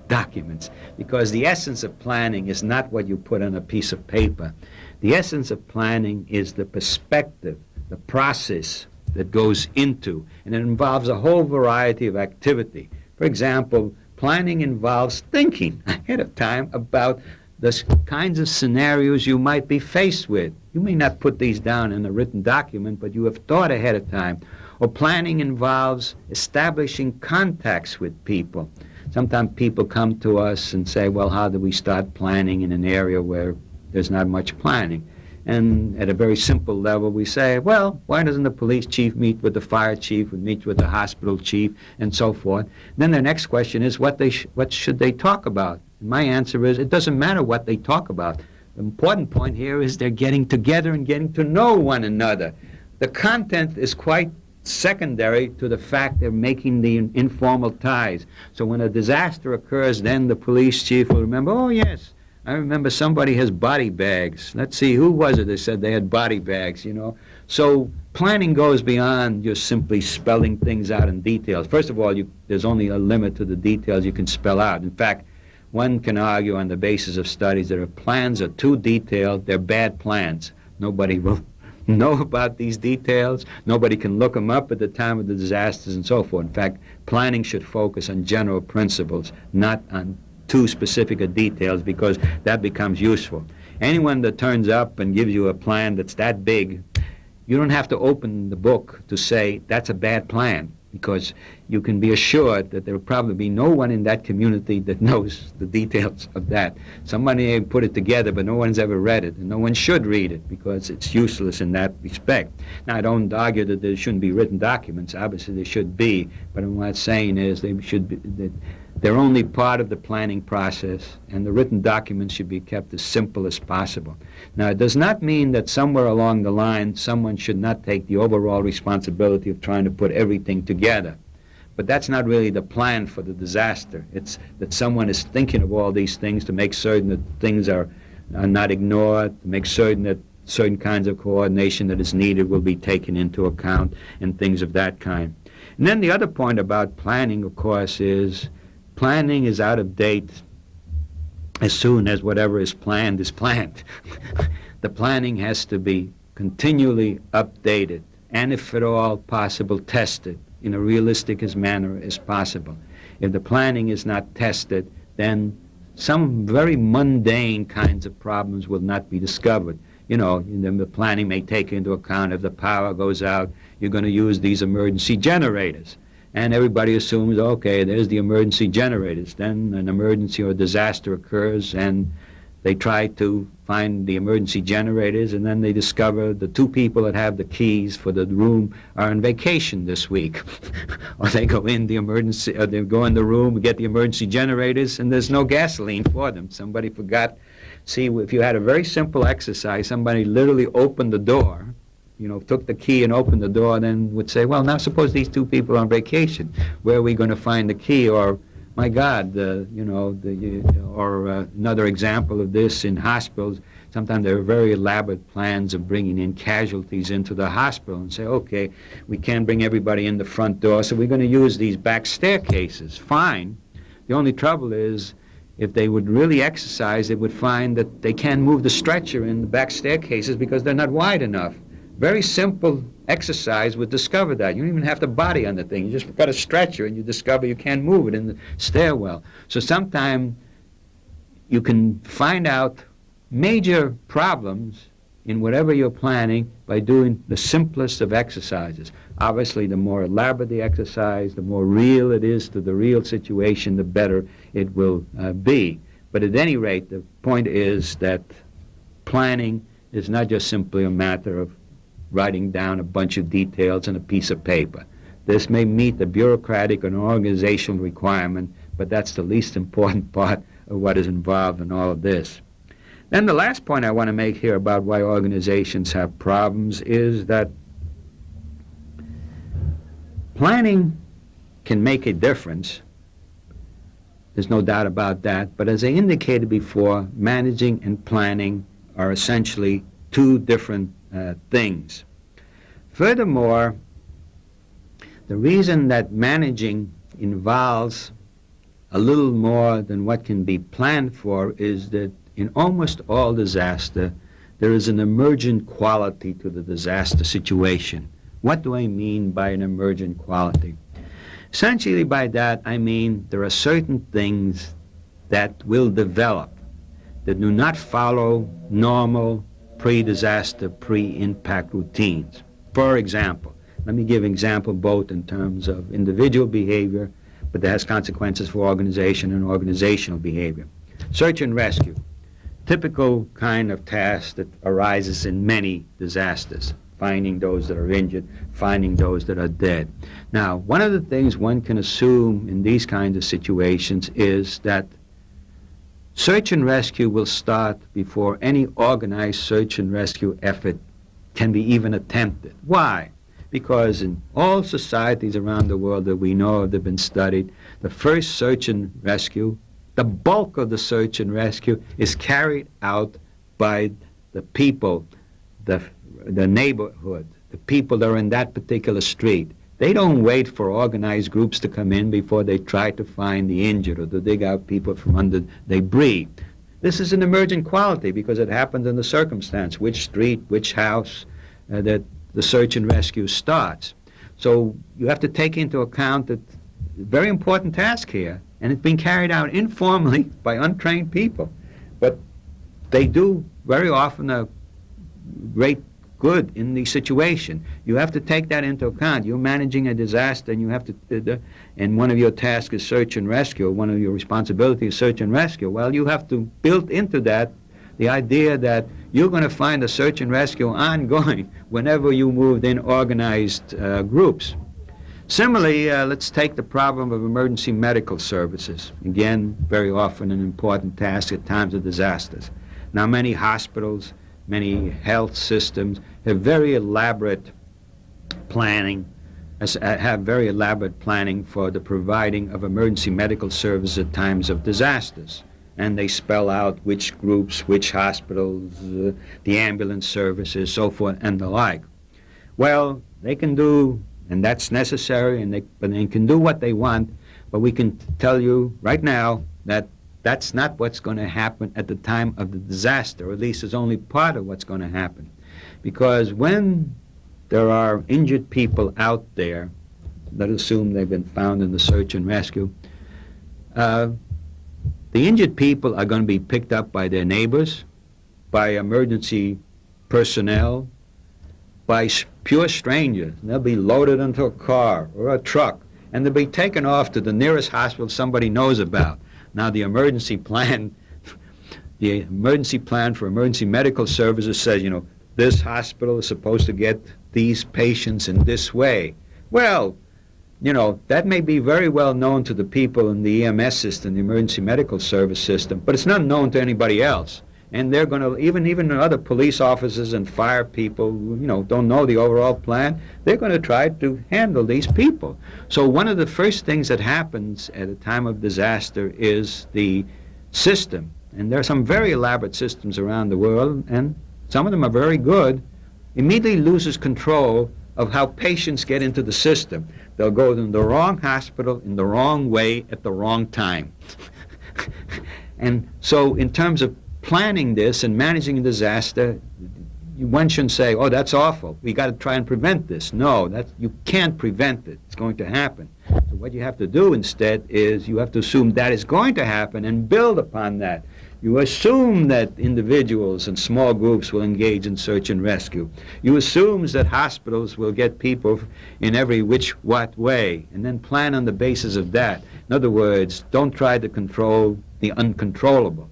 documents, because the essence of planning is not what you put on a piece of paper. The essence of planning is the perspective, the process that goes into, and it involves a whole variety of activity. For example, planning involves thinking ahead of time about the kinds of scenarios you might be faced with. You may not put these down in a written document, but you have thought ahead of time. Or planning involves establishing contacts with people. Sometimes people come to us and say, well, how do we start planning in an area where there's not much planning? And at a very simple level, we say, well, why doesn't the police chief meet with the fire chief, meet with the hospital chief, and so forth? Then the next question is, what should they talk about? And my answer is, it doesn't matter what they talk about. The important point here is they're getting together and getting to know one another. The content is quite secondary to the fact they're making the informal ties. So when a disaster occurs, then the police chief will remember, oh, yes, I remember somebody has body bags. Let's see, who was it that said they had body bags, you know? So planning goes beyond just simply spelling things out in details. First of all, there's only a limit to the details you can spell out. In fact, one can argue on the basis of studies that if plans are too detailed, they're bad plans. Nobody will know about these details. Nobody can look them up at the time of the disasters and so forth. In fact, planning should focus on general principles, not on too specific of details, because that becomes useful. Anyone that turns up and gives you a plan that's that big, you don't have to open the book to say that's a bad plan, because you can be assured that there will probably be no one in that community that knows the details of that. Somebody may put it together, but no one's ever read it, and no one should read it because it's useless in that respect. Now, I don't argue that there shouldn't be written documents. Obviously, there should be, but what I'm saying is they should be, that they're only part of the planning process, and the written documents should be kept as simple as possible. Now, it does not mean that somewhere along the line someone should not take the overall responsibility of trying to put everything together. But that's not really the plan for the disaster. It's that someone is thinking of all these things to make certain that things are not ignored, to make certain that certain kinds of coordination that is needed will be taken into account, and things of that kind. And then the other point about planning, of course, is planning is out of date as soon as whatever is planned is planned. The planning has to be continually updated, and if at all possible, tested in a realistic manner as possible. If the planning is not tested, then some very mundane kinds of problems will not be discovered. You know, the planning may take into account if the power goes out, you're going to use these emergency generators. And everybody assumes, okay, there's the emergency generators. Then an emergency or disaster occurs, and they try to find the emergency generators, and then they discover the two people that have the keys for the room are on vacation this week. Or they go in the emergency, or they go in the room and get the emergency generators, and there's no gasoline for them. Somebody forgot. See, if you had a very simple exercise, somebody literally opened the door, you know, took the key and opened the door, and then would say, well, now suppose these two people are on vacation. Where are we going to find the key? Or, my God, another example of this in hospitals, sometimes there are very elaborate plans of bringing in casualties into the hospital and say, okay, we can't bring everybody in the front door, so we're going to use these back staircases. Fine. The only trouble is, if they would really exercise, they would find that they can't move the stretcher in the back staircases because they're not wide enough. Very simple exercise would discover that. You don't even have to body on the thing. You just got a stretcher and you discover you can't move it in the stairwell. So sometime you can find out major problems in whatever you're planning by doing the simplest of exercises. Obviously, the more elaborate the exercise, the more real it is to the real situation, the better it will be. But at any rate, the point is that planning is not just simply a matter of writing down a bunch of details on a piece of paper. This may meet the bureaucratic and organizational requirement, but that's the least important part of what is involved in all of this. Then the last point I want to make here about why organizations have problems is that planning can make a difference, There's no doubt about that. But as I indicated before, managing and planning are essentially two different things. Furthermore, the reason that managing involves a little more than what can be planned for is that in almost all disaster, there is an emergent quality to the disaster situation. What do I mean by an emergent quality? Essentially by that, I mean there are certain things that will develop that do not follow normal pre-disaster, pre-impact routines. For example, let me give an example both in terms of individual behavior, but that has consequences for organization and organizational behavior. Search and rescue, typical kind of task that arises in many disasters. Finding those that are injured, finding those that are dead. Now, one of the things one can assume in these kinds of situations is that search and rescue will start before any organized search and rescue effort can be even attempted. Why? Because in all societies around the world that we know of that have been studied, the first search and rescue, the bulk of the search and rescue is carried out by the people, the neighborhood, the people that are in that particular street. They don't wait for organized groups to come in before they try to find the injured or to dig out people from under debris. This is an emergent quality because it happens in the circumstance, which street, which house, that the search and rescue starts. So you have to take into account that very important task here, and it's being carried out informally by untrained people. But they do very often a great good in the situation. You have to take that into account. You're managing a disaster, and you have to, and one of your tasks is search and rescue. One of your responsibilities is search and rescue. Well, you have to build into that the idea that you're going to find the search and rescue ongoing whenever you moved in organized groups. Similarly, let's take the problem of emergency medical services. Again, very often an important task at times of disasters. Now, many hospitals, many health systems have very elaborate planning, for the providing of emergency medical services at times of disasters. And they spell out which groups, which hospitals, the ambulance services, so forth, and the like. Well, they can do, and that's necessary, but they can do what they want, but we can tell you right now that that's not what's going to happen at the time of the disaster, or at least it's only part of what's going to happen. Because when there are injured people out there, let's assume they've been found in the search and rescue, the injured people are going to be picked up by their neighbors, by emergency personnel, by pure strangers. And they'll be loaded into a car or a truck, and they'll be taken off to the nearest hospital somebody knows about. Now, the emergency plan for emergency medical services says, this hospital is supposed to get these patients in this way. Well, that may be very well known to the people in the EMS system, the emergency medical service system, but it's not known to anybody else. And they're going to, even other police officers and fire people who, don't know the overall plan, they're going to try to handle these people. So one of the first things that happens at a time of disaster is the system. And there are some very elaborate systems around the world, and some of them are very good, immediately loses control of how patients get into the system. They'll go in the wrong hospital in the wrong way at the wrong time. And so in terms of planning this and managing a disaster, one shouldn't say, oh, that's awful, we got to try and prevent this. No, you can't prevent it. It's going to happen. So what you have to do instead is you have to assume that is going to happen and build upon that. You assume that individuals and small groups will engage in search and rescue. You assume that hospitals will get people in every what way, and then plan on the basis of that. In other words, don't try to control the uncontrollable.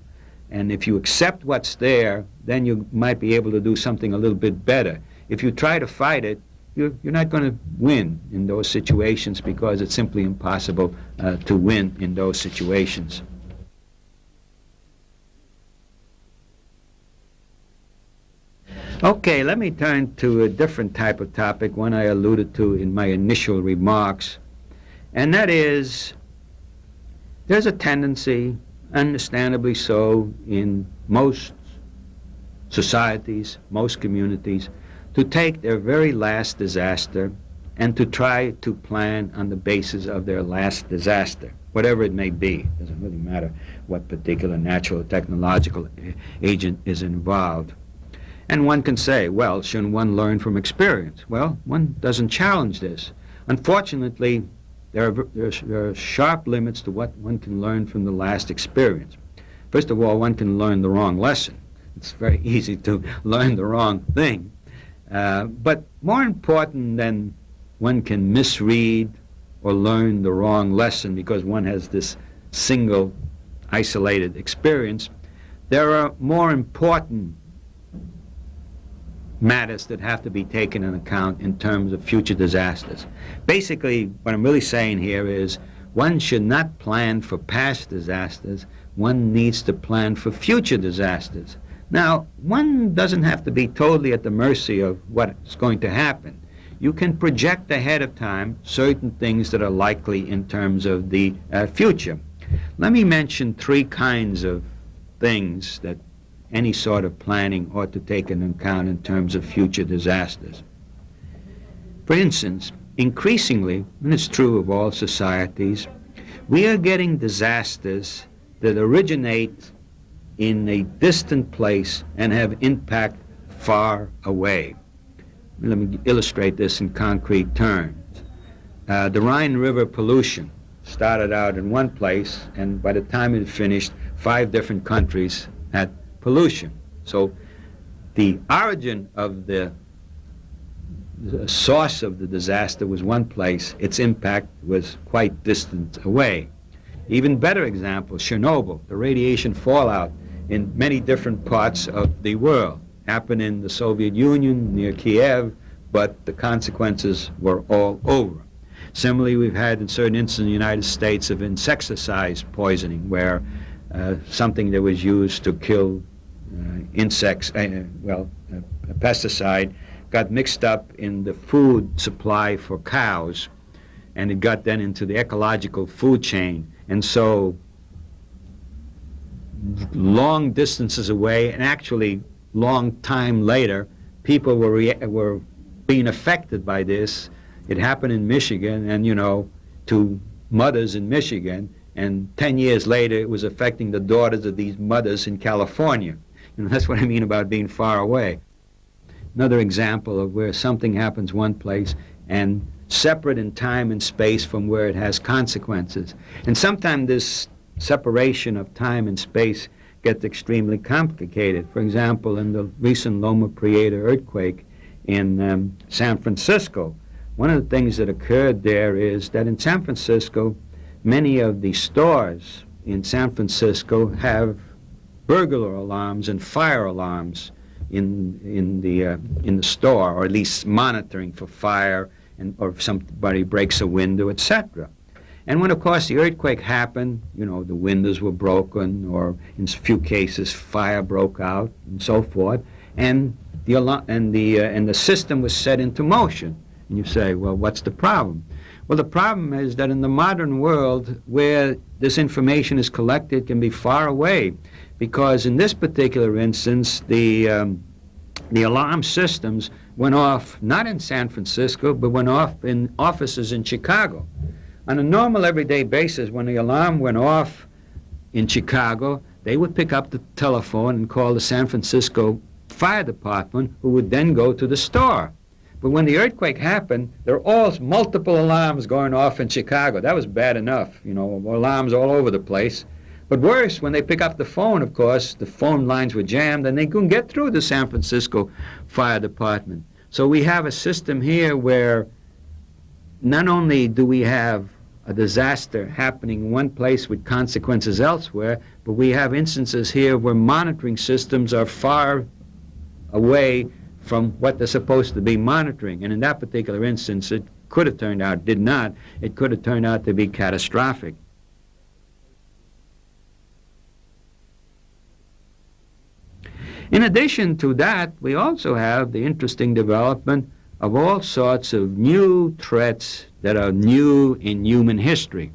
And if you accept what's there, then you might be able to do something a little bit better. If you try to fight it, you're not going to win in those situations because it's simply impossible to win in those situations. Okay, let me turn to a different type of topic, one I alluded to in my initial remarks, and that is There's a tendency, understandably so, in most societies, most communities, to take their very last disaster and to try to plan on the basis of their last disaster, whatever it may be. It doesn't really matter what particular natural or technological agent is involved. And one can say, well, shouldn't one learn from experience? Well, one doesn't challenge this. Unfortunately, there are sharp limits to what one can learn from the last experience. First of all, one can learn the wrong lesson. It's very easy to learn the wrong thing. But more important than one can misread or learn the wrong lesson because one has this single isolated experience, there are more important matters that have to be taken into account in terms of future disasters. Basically, what I'm really saying here is one should not plan for past disasters. One needs to plan for future disasters. Now, one doesn't have to be totally at the mercy of what's going to happen. You can project ahead of time certain things that are likely in terms of the future. Let me mention three kinds of things that any sort of planning ought to take into account in terms of future disasters. For instance, increasingly, and it's true of all societies, we are getting disasters that originate in a distant place and have impact far away. Let me illustrate this in concrete terms. The Rhine River pollution started out in one place, and by the time it finished, 5 different countries had pollution. So the origin of the source of the disaster was one place. Its impact was quite distant away. Even better example, Chernobyl, the radiation fallout in many different parts of the world. Happened in the Soviet Union, near Kiev, but the consequences were all over. Similarly, we've had in certain instances in the United States of insecticide poisoning, where something that was used to kill insects, a pesticide, got mixed up in the food supply for cows, and it got then into the ecological food chain. And so long distances away, and actually long time later, people were being affected by this. It happened in Michigan, and to mothers in Michigan, and 10 years later it was affecting the daughters of these mothers in California. That's what I mean about being far away. Another example of where something happens one place and separate in time and space from where it has consequences. And sometimes this separation of time and space gets extremely complicated. For example, in the recent Loma Prieta earthquake in San Francisco, one of the things that occurred there is that in San Francisco, many of the stores in San Francisco have burglar alarms and fire alarms in the store, or at least monitoring for fire, or if somebody breaks a window, etc. And when, of course, the earthquake happened, the windows were broken, or in a few cases, fire broke out, and so forth, and the system was set into motion. And you say, well, what's the problem? Well, the problem is that in the modern world, where this information is collected, can be far away, because in this particular instance, the alarm systems went off not in San Francisco, but went off in offices in Chicago. On a normal everyday basis, when the alarm went off in Chicago, they would pick up the telephone and call the San Francisco Fire Department, who would then go to the store. But when the earthquake happened, there were all multiple alarms going off in Chicago. That was bad enough, alarms all over the place. But worse, when they pick up the phone, of course, the phone lines were jammed and they couldn't get through the San Francisco Fire Department. So we have a system here where not only do we have a disaster happening in one place with consequences elsewhere, but we have instances here where monitoring systems are far away from what they're supposed to be monitoring. And in that particular instance, it could have turned out, did not, it could have turned out to be catastrophic. In addition to that, we also have the interesting development of all sorts of new threats that are new in human history.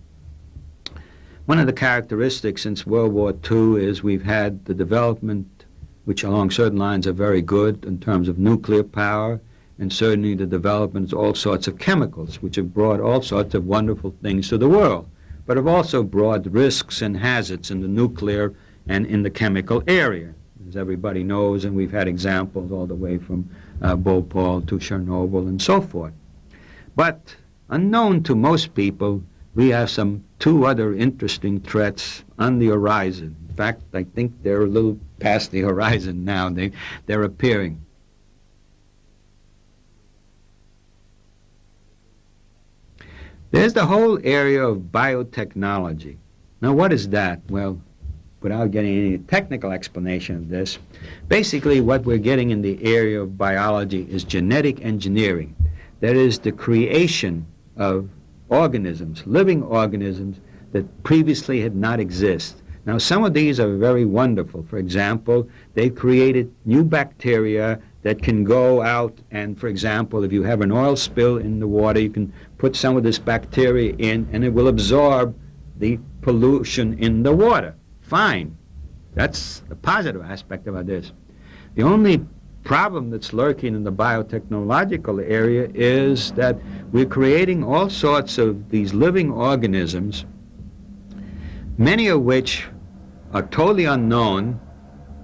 One of the characteristics since World War II is we've had the development, which along certain lines are very good in terms of nuclear power, and certainly the development of all sorts of chemicals, which have brought all sorts of wonderful things to the world, but have also brought risks and hazards in the nuclear and in the chemical area, as everybody knows, and we've had examples all the way from Bhopal to Chernobyl and so forth. But unknown to most people, we have some two other interesting threats on the horizon. In fact, I think they're a little past the horizon now. They're appearing. There's the whole area of biotechnology. Now, what is that? Well, without getting any technical explanation of this, basically what we're getting in the area of biology is genetic engineering. That is the creation of organisms, living organisms that previously had not existed. Now, some of these are very wonderful. For example, they've created new bacteria that can go out and, for example, if you have an oil spill in the water, you can put some of this bacteria in and it will absorb the pollution in the water. Fine. That's the positive aspect about this. The only problem that's lurking in the biotechnological area is that we're creating all sorts of these living organisms, many of which are totally unknown.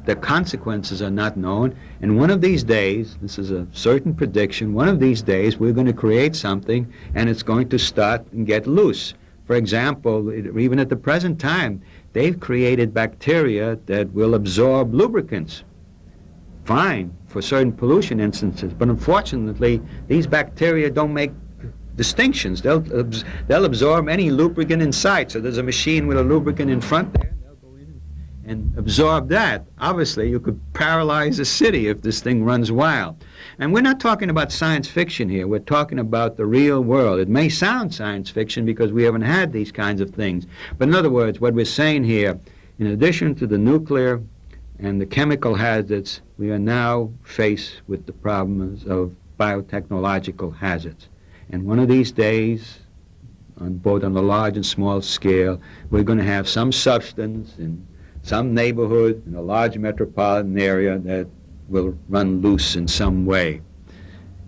The consequences are not known, and one of these days, this is a certain prediction, one of these days we're going to create something and it's going to start and get loose. For example, even at the present time, they've created bacteria that will absorb lubricants. Fine for certain pollution instances, but unfortunately these bacteria don't make distinctions. They'll absorb any lubricant in sight. So there's a machine with a lubricant in front there, and they'll go in and absorb that. Obviously, you could paralyze a city if this thing runs wild. And we're not talking about science fiction here. We're talking about the real world. It may sound science fiction because we haven't had these kinds of things. But in other words, what we're saying here, in addition to the nuclear and the chemical hazards, we are now faced with the problems of biotechnological hazards. And one of these days, both on the large and small scale, we're going to have some substance in some neighborhood in a large metropolitan area that will run loose in some way.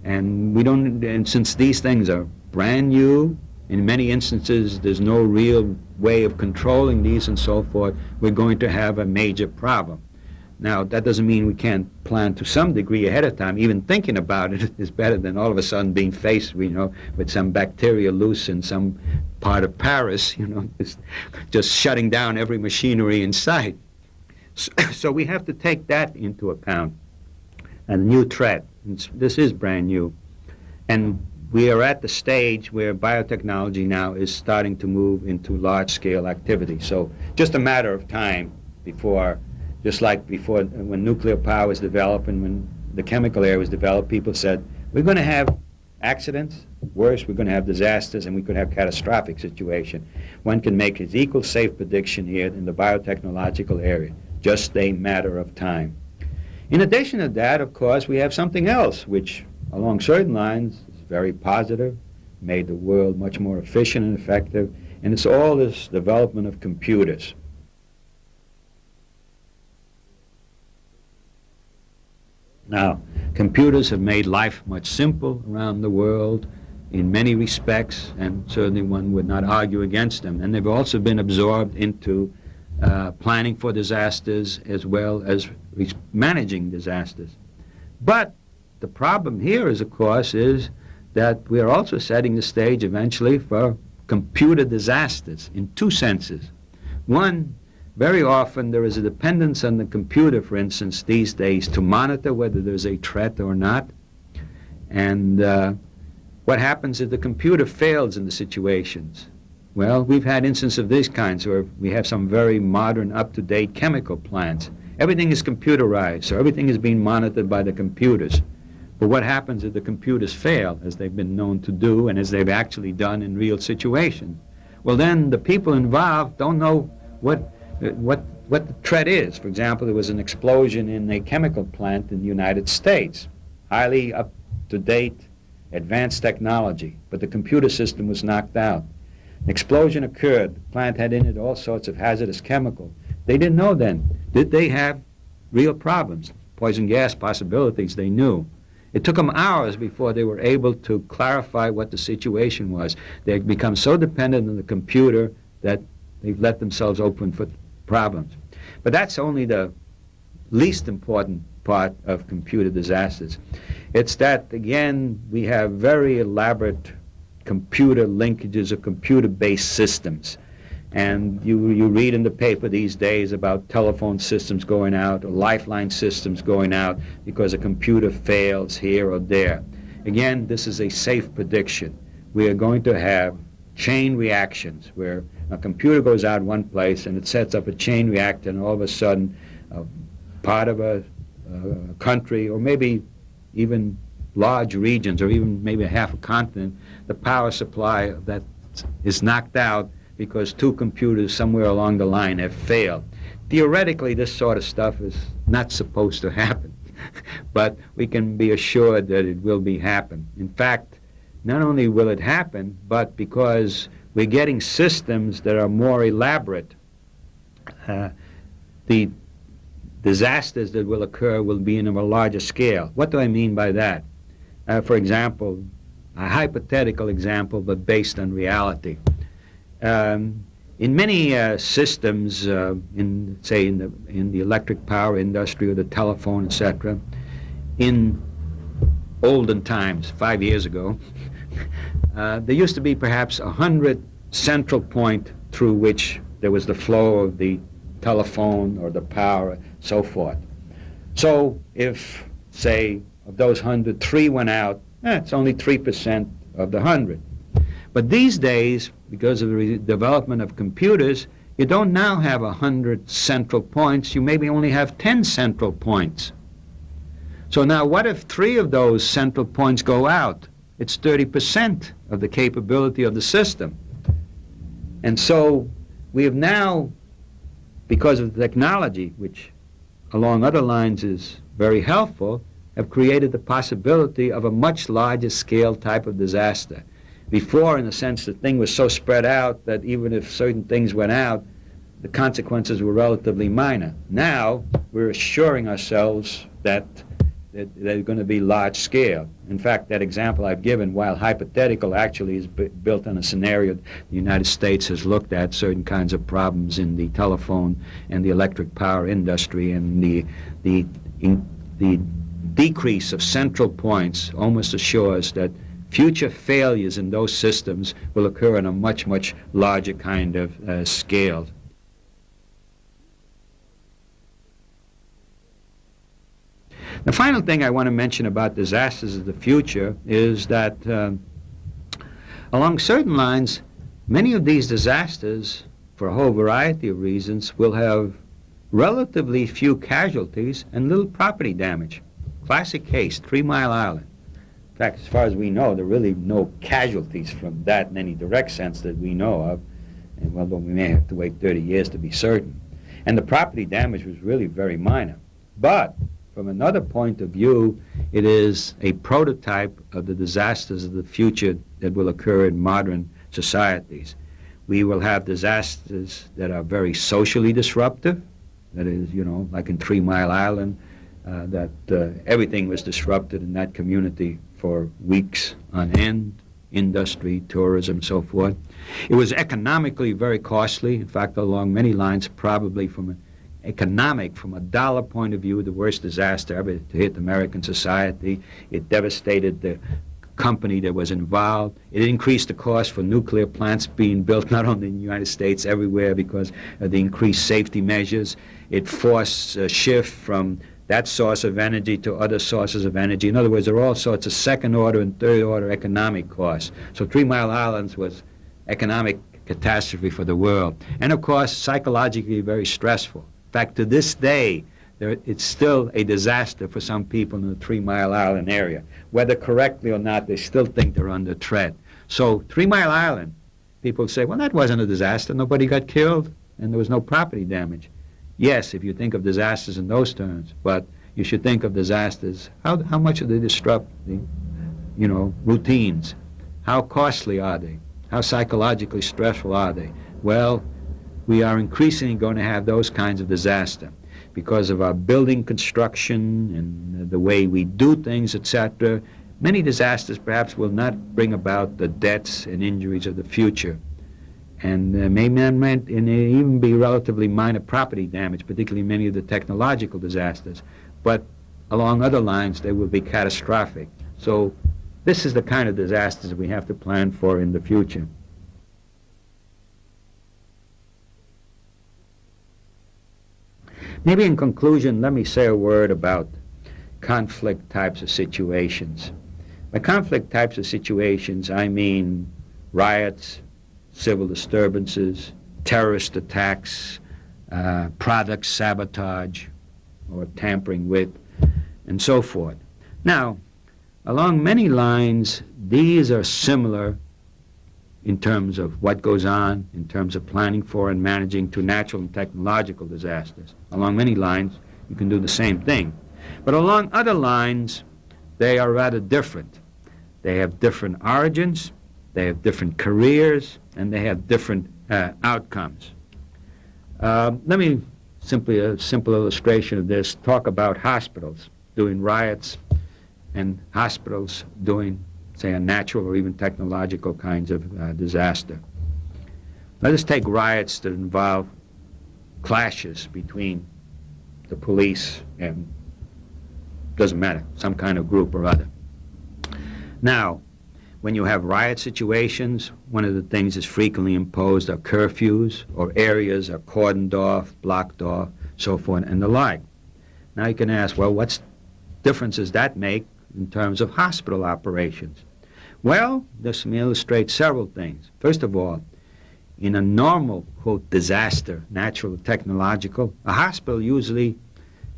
And since these things are brand new, in many instances there's no real way of controlling these and so forth, we're going to have a major problem. Now, that doesn't mean we can't plan to some degree ahead of time. Even thinking about it is better than all of a sudden being faced, with some bacteria loose in some part of Paris, just shutting down every machinery in sight. So we have to take that into account. A new threat. This is brand new. And we are at the stage where biotechnology now is starting to move into large-scale activity. So just a matter of time before, just like before when nuclear power was developed and when the chemical area was developed, people said, we're going to have accidents, worse, we're going to have disasters, and we could have catastrophic situation. One can make his equal safe prediction here in the biotechnological area, just a matter of time. In addition to that, of course, we have something else, which along certain lines is very positive, made the world much more efficient and effective, and it's all this development of computers. Now, computers have made life much simpler around the world in many respects, and certainly one would not argue against them. And they've also been absorbed into planning for disasters as well as managing disasters. But the problem here is, of course, is that we are also setting the stage eventually for computer disasters in two senses. One, very often there is a dependence on the computer, for instance, these days to monitor whether there's a threat or not. And what happens if the computer fails in the situations? Well, we've had instances of these kinds where we have some very modern, up-to-date chemical plants. Everything is computerized, so everything is being monitored by the computers. But what happens if the computers fail, as they've been known to do and as they've actually done in real situations? Well, then the people involved don't know what the threat is. For example, there was an explosion in a chemical plant in the United States, highly up-to-date, advanced technology, but the computer system was knocked out. An explosion occurred. The plant had in it all sorts of hazardous chemicals. They didn't know then. Did they have real problems? Poison gas possibilities, they knew. It took them hours before they were able to clarify what the situation was. They had become so dependent on the computer that they've let themselves open for problems. But that's only the least important part of computer disasters. It's that, again, we have very elaborate computer linkages of computer-based systems. And you read in the paper these days about telephone systems going out or lifeline systems going out because a computer fails here or there. Again, this is a safe prediction. We are going to have chain reactions where a computer goes out one place and it sets up a chain reaction, and all of a sudden part of a country, or maybe even large regions, or even maybe half a continent, the power supply of that is knocked out because two computers somewhere along the line have failed. Theoretically, this sort of stuff is not supposed to happen, but we can be assured that it will be happen. In fact, not only will it happen, but because we're getting systems that are more elaborate, the disasters that will occur will be in a larger scale. What do I mean by that? For example, a hypothetical example, but based on reality. In many systems, in the electric power industry or the telephone, etc., in olden times, 5 years ago, there used to be perhaps 100 central point through which there was the flow of the telephone or the power, so forth. So if, say, of those 100, 3 went out, it's only 3% of the 100. But these days, because of the development of computers, you don't now have 100 central points. You maybe only have 10 central points. So now what if 3 of those central points go out? It's 30% of the capability of the system. And so we have now, because of the technology, which along other lines is very helpful, have created the possibility of a much larger scale type of disaster. Before, in a sense, the thing was so spread out that even if certain things went out, the consequences were relatively minor. Now, we're assuring ourselves that they're going to be large scale. In fact, that example I've given, while hypothetical, actually is built on a scenario the United States has looked at certain kinds of problems in the telephone and the electric power industry, and the decrease of central points almost assures that future failures in those systems will occur on a much, much larger kind of scale. The final thing I want to mention about disasters of the future is that along certain lines, many of these disasters, for a whole variety of reasons, will have relatively few casualties and little property damage. Classic case, 3 Mile Island. In fact, as far as we know, there are really no casualties from that in any direct sense that we know of, and although we may have to wait 30 years to be certain. And the property damage was really very minor. But from another point of view, it is a prototype of the disasters of the future that will occur in modern societies. We will have disasters that are very socially disruptive. That is, like in 3 Mile Island, that everything was disrupted in that community for weeks on end, industry, tourism, so forth. It was economically very costly. In fact, along many lines, probably from a dollar point of view, the worst disaster ever to hit American society. It devastated the company that was involved. It increased the cost for nuclear plants being built not only in the United States, everywhere, because of the increased safety measures. It forced a shift from that source of energy to other sources of energy. In other words, there are all sorts of second-order and third-order economic costs. So 3 Mile Island was economic catastrophe for the world. And, of course, psychologically very stressful. In fact, to this day, it's still a disaster for some people in the 3 Mile Island area. Whether correctly or not, they still think they're under threat. So 3 Mile Island, people say, well, that wasn't a disaster. Nobody got killed, and there was no property damage. Yes, if you think of disasters in those terms, but you should think of disasters, how much do they disrupt the, routines? How costly are they? How psychologically stressful are they? Well, we are increasingly going to have those kinds of disaster because of our building construction and the way we do things, etc. Many disasters perhaps will not bring about the deaths and injuries of the future, and may even be relatively minor property damage, particularly many of the technological disasters. But along other lines, they will be catastrophic. So this is the kind of disasters we have to plan for in the future. Maybe in conclusion, let me say a word about conflict types of situations. By conflict types of situations, I mean riots, civil disturbances, terrorist attacks, product sabotage or tampering with, and so forth. Now, along many lines, these are similar in terms of what goes on, in terms of planning for and managing to natural and technological disasters. Along many lines, you can do the same thing. But along other lines, they are rather different. They have different origins, they have different careers, and they have different outcomes. Let me simply, a simple illustration of this, talk about hospitals doing riots and hospitals doing, say, a natural or even technological kinds of disaster. Let us take riots that involve clashes between the police and, doesn't matter, some kind of group or other. Now, when you have riot situations, one of the things that's frequently imposed are curfews, or areas are cordoned off, blocked off, so forth, and the like. Now you can ask, well, what difference does that make in terms of hospital operations? Well, this may illustrate several things. First of all, in a normal, quote, disaster, natural or technological, a hospital usually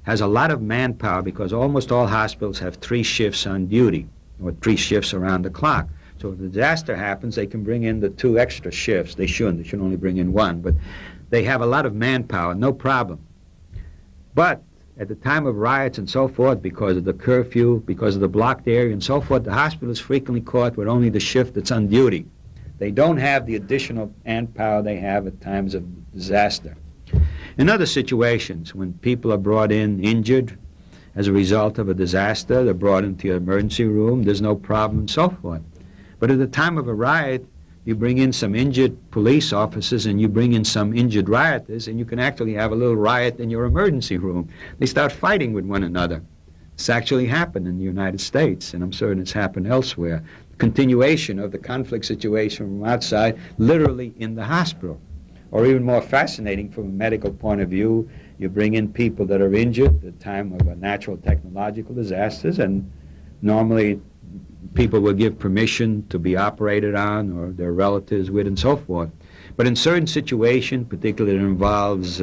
has a lot of manpower because almost all hospitals have 3 shifts on duty, or 3 shifts around the clock. So if a disaster happens, they can bring in the 2 extra shifts. They shouldn't. They should only bring in 1. But they have a lot of manpower, no problem. But at the time of riots and so forth, because of the curfew, because of the blocked area and so forth, the hospital is frequently caught with only the shift that's on duty. They don't have the additional manpower they have at times of disaster. In other situations, when people are brought in injured as a result of a disaster, they're brought into the emergency room, there's no problem and so forth. But at the time of a riot, you bring in some injured police officers and you bring in some injured rioters, and you can actually have a little riot in your emergency room. They start fighting with one another. It's actually happened in the United States, and I'm certain it's happened elsewhere. Continuation of the conflict situation from outside, literally in the hospital. Or even more fascinating from a medical point of view, you bring in people that are injured at the time of a natural technological disasters, and normally people will give permission to be operated on or their relatives with and so forth. But in certain situations, particularly that involves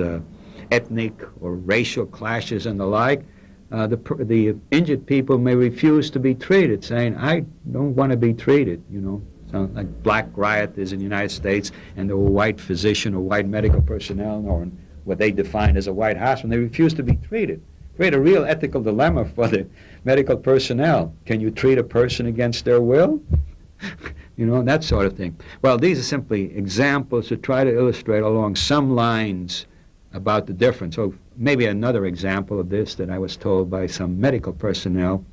ethnic or racial clashes and the like, the injured people may refuse to be treated, saying, I don't want to be treated, you know. So, like black rioters in the United States, and there were white physician or white medical personnel, or what they define as a white hospital, and they refuse to be treated. Create a real ethical dilemma for the medical personnel. Can you treat a person against their will? You know, that sort of thing. Well, these are simply examples to try to illustrate along some lines about the difference. So maybe another example of this that I was told by some medical personnel,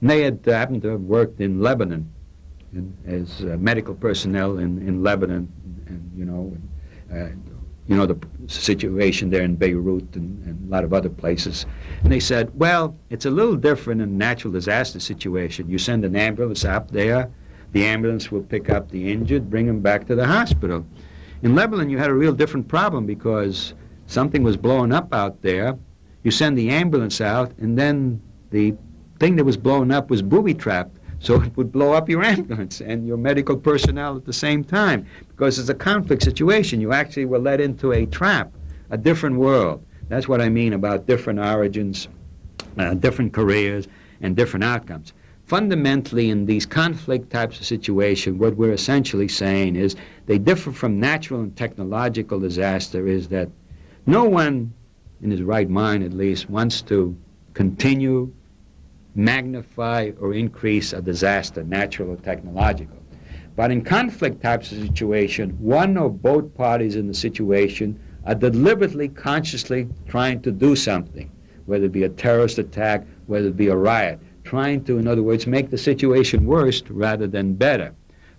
and they had happened to have worked in Lebanon as medical personnel in Lebanon, and you know the situation there in Beirut and a lot of other places. And they said, well, it's a little different in a natural disaster situation. You send an ambulance out there, the ambulance will pick up the injured, bring them back to the hospital. In Lebanon, you had a real different problem because something was blowing up out there. You send the ambulance out, and then the thing that was blown up was booby-trapped. So it would blow up your ambulance and your medical personnel at the same time, because it's a conflict situation. You actually were led into a trap, a different world. That's what I mean about different origins, different careers, and different outcomes. Fundamentally, in these conflict types of situations, what we're essentially saying is they differ from natural and technological disaster is that no one, in his right mind at least, wants to continue, magnify, or increase a disaster, natural or technological. But in conflict types of situation, one or both parties in the situation are deliberately, consciously trying to do something, whether it be a terrorist attack, whether it be a riot, trying to, in other words, make the situation worse rather than better.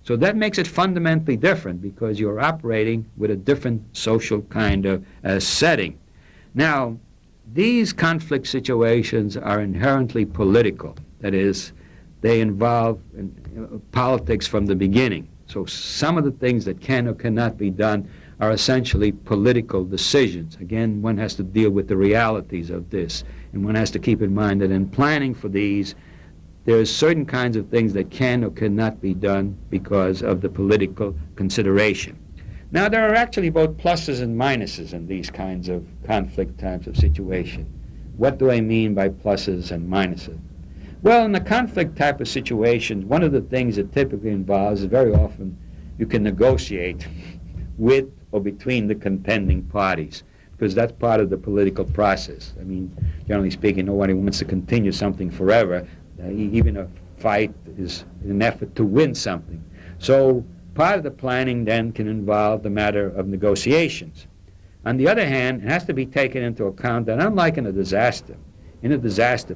So that makes it fundamentally different because you're operating with a different social kind of setting. Now, these conflict situations are inherently political. That is, they involve politics from the beginning. So some of the things that can or cannot be done are essentially political decisions. Again, one has to deal with the realities of this, and one has to keep in mind that in planning for these, there are certain kinds of things that can or cannot be done because of the political consideration. Now, there are actually both pluses and minuses in these kinds of conflict types of situation. What do I mean by pluses and minuses? Well, in a conflict type of situation, one of the things it typically involves is very often you can negotiate with or between the contending parties, because that's part of the political process. I mean, generally speaking, nobody wants to continue something forever. Even a fight is an effort to win something. So part of the planning then can involve the matter of negotiations. On the other hand, it has to be taken into account that unlike in a disaster,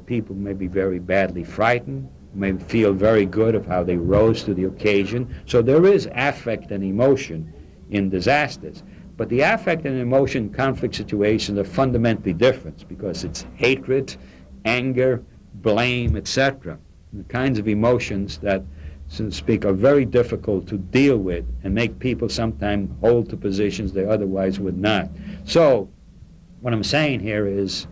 people may be very badly frightened, may feel very good of how they rose to the occasion. So there is affect and emotion in disasters. But the affect and emotion in conflict situations are fundamentally different because it's hatred, anger, blame, etc. The kinds of emotions that, so to speak, are very difficult to deal with and make people sometimes hold to positions they otherwise would not. So what I'm saying here is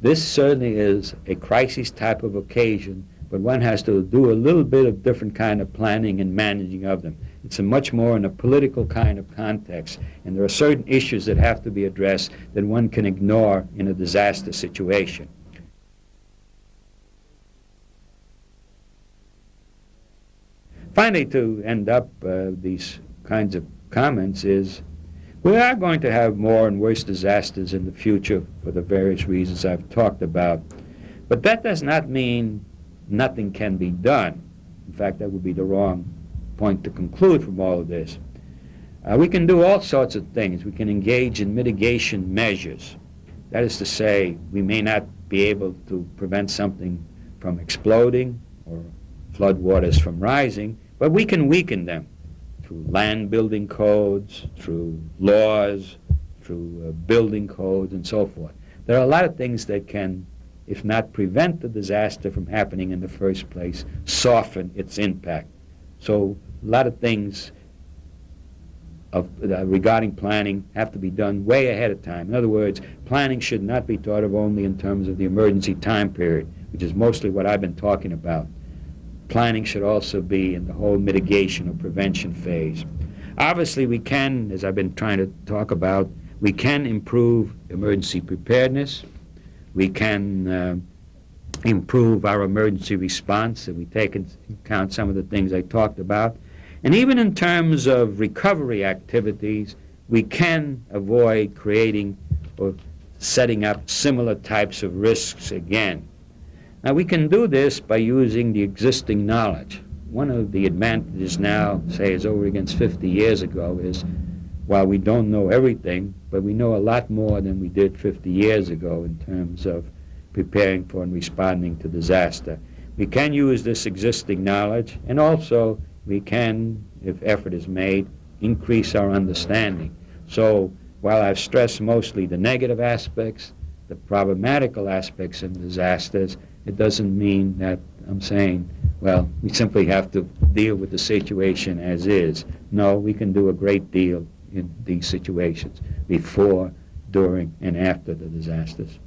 this certainly is a crisis type of occasion, but one has to do a little bit of different kind of planning and managing of them. It's a much more in a political kind of context, and there are certain issues that have to be addressed that one can ignore in a disaster situation. Finally, to end up these kinds of comments is we are going to have more and worse disasters in the future for the various reasons I've talked about. But that does not mean nothing can be done. In fact, that would be the wrong point to conclude from all of this. We can do all sorts of things. We can engage in mitigation measures. That is to say, we may not be able to prevent something from exploding or floodwaters from rising, but we can weaken them through land building codes, through laws, through building codes, and so forth. There are a lot of things that can, if not prevent the disaster from happening in the first place, soften its impact. So a lot of things regarding planning have to be done way ahead of time. In other words, planning should not be thought of only in terms of the emergency time period, which is mostly what I've been talking about. Planning should also be in the whole mitigation or prevention phase. Obviously, we can, as I've been trying to talk about, we can improve emergency preparedness. We can improve our emergency response if we take into account some of the things I talked about. And even in terms of recovery activities, we can avoid creating or setting up similar types of risks again. Now, we can do this by using the existing knowledge. One of the advantages now, say, as over against 50 years ago, is while we don't know everything, but we know a lot more than we did 50 years ago in terms of preparing for and responding to disaster. We can use this existing knowledge, and also we can, if effort is made, increase our understanding. So while I've stressed mostly the negative aspects, the problematical aspects in disasters, it doesn't mean that I'm saying, well, we simply have to deal with the situation as is. No, we can do a great deal in these situations before, during, and after the disasters.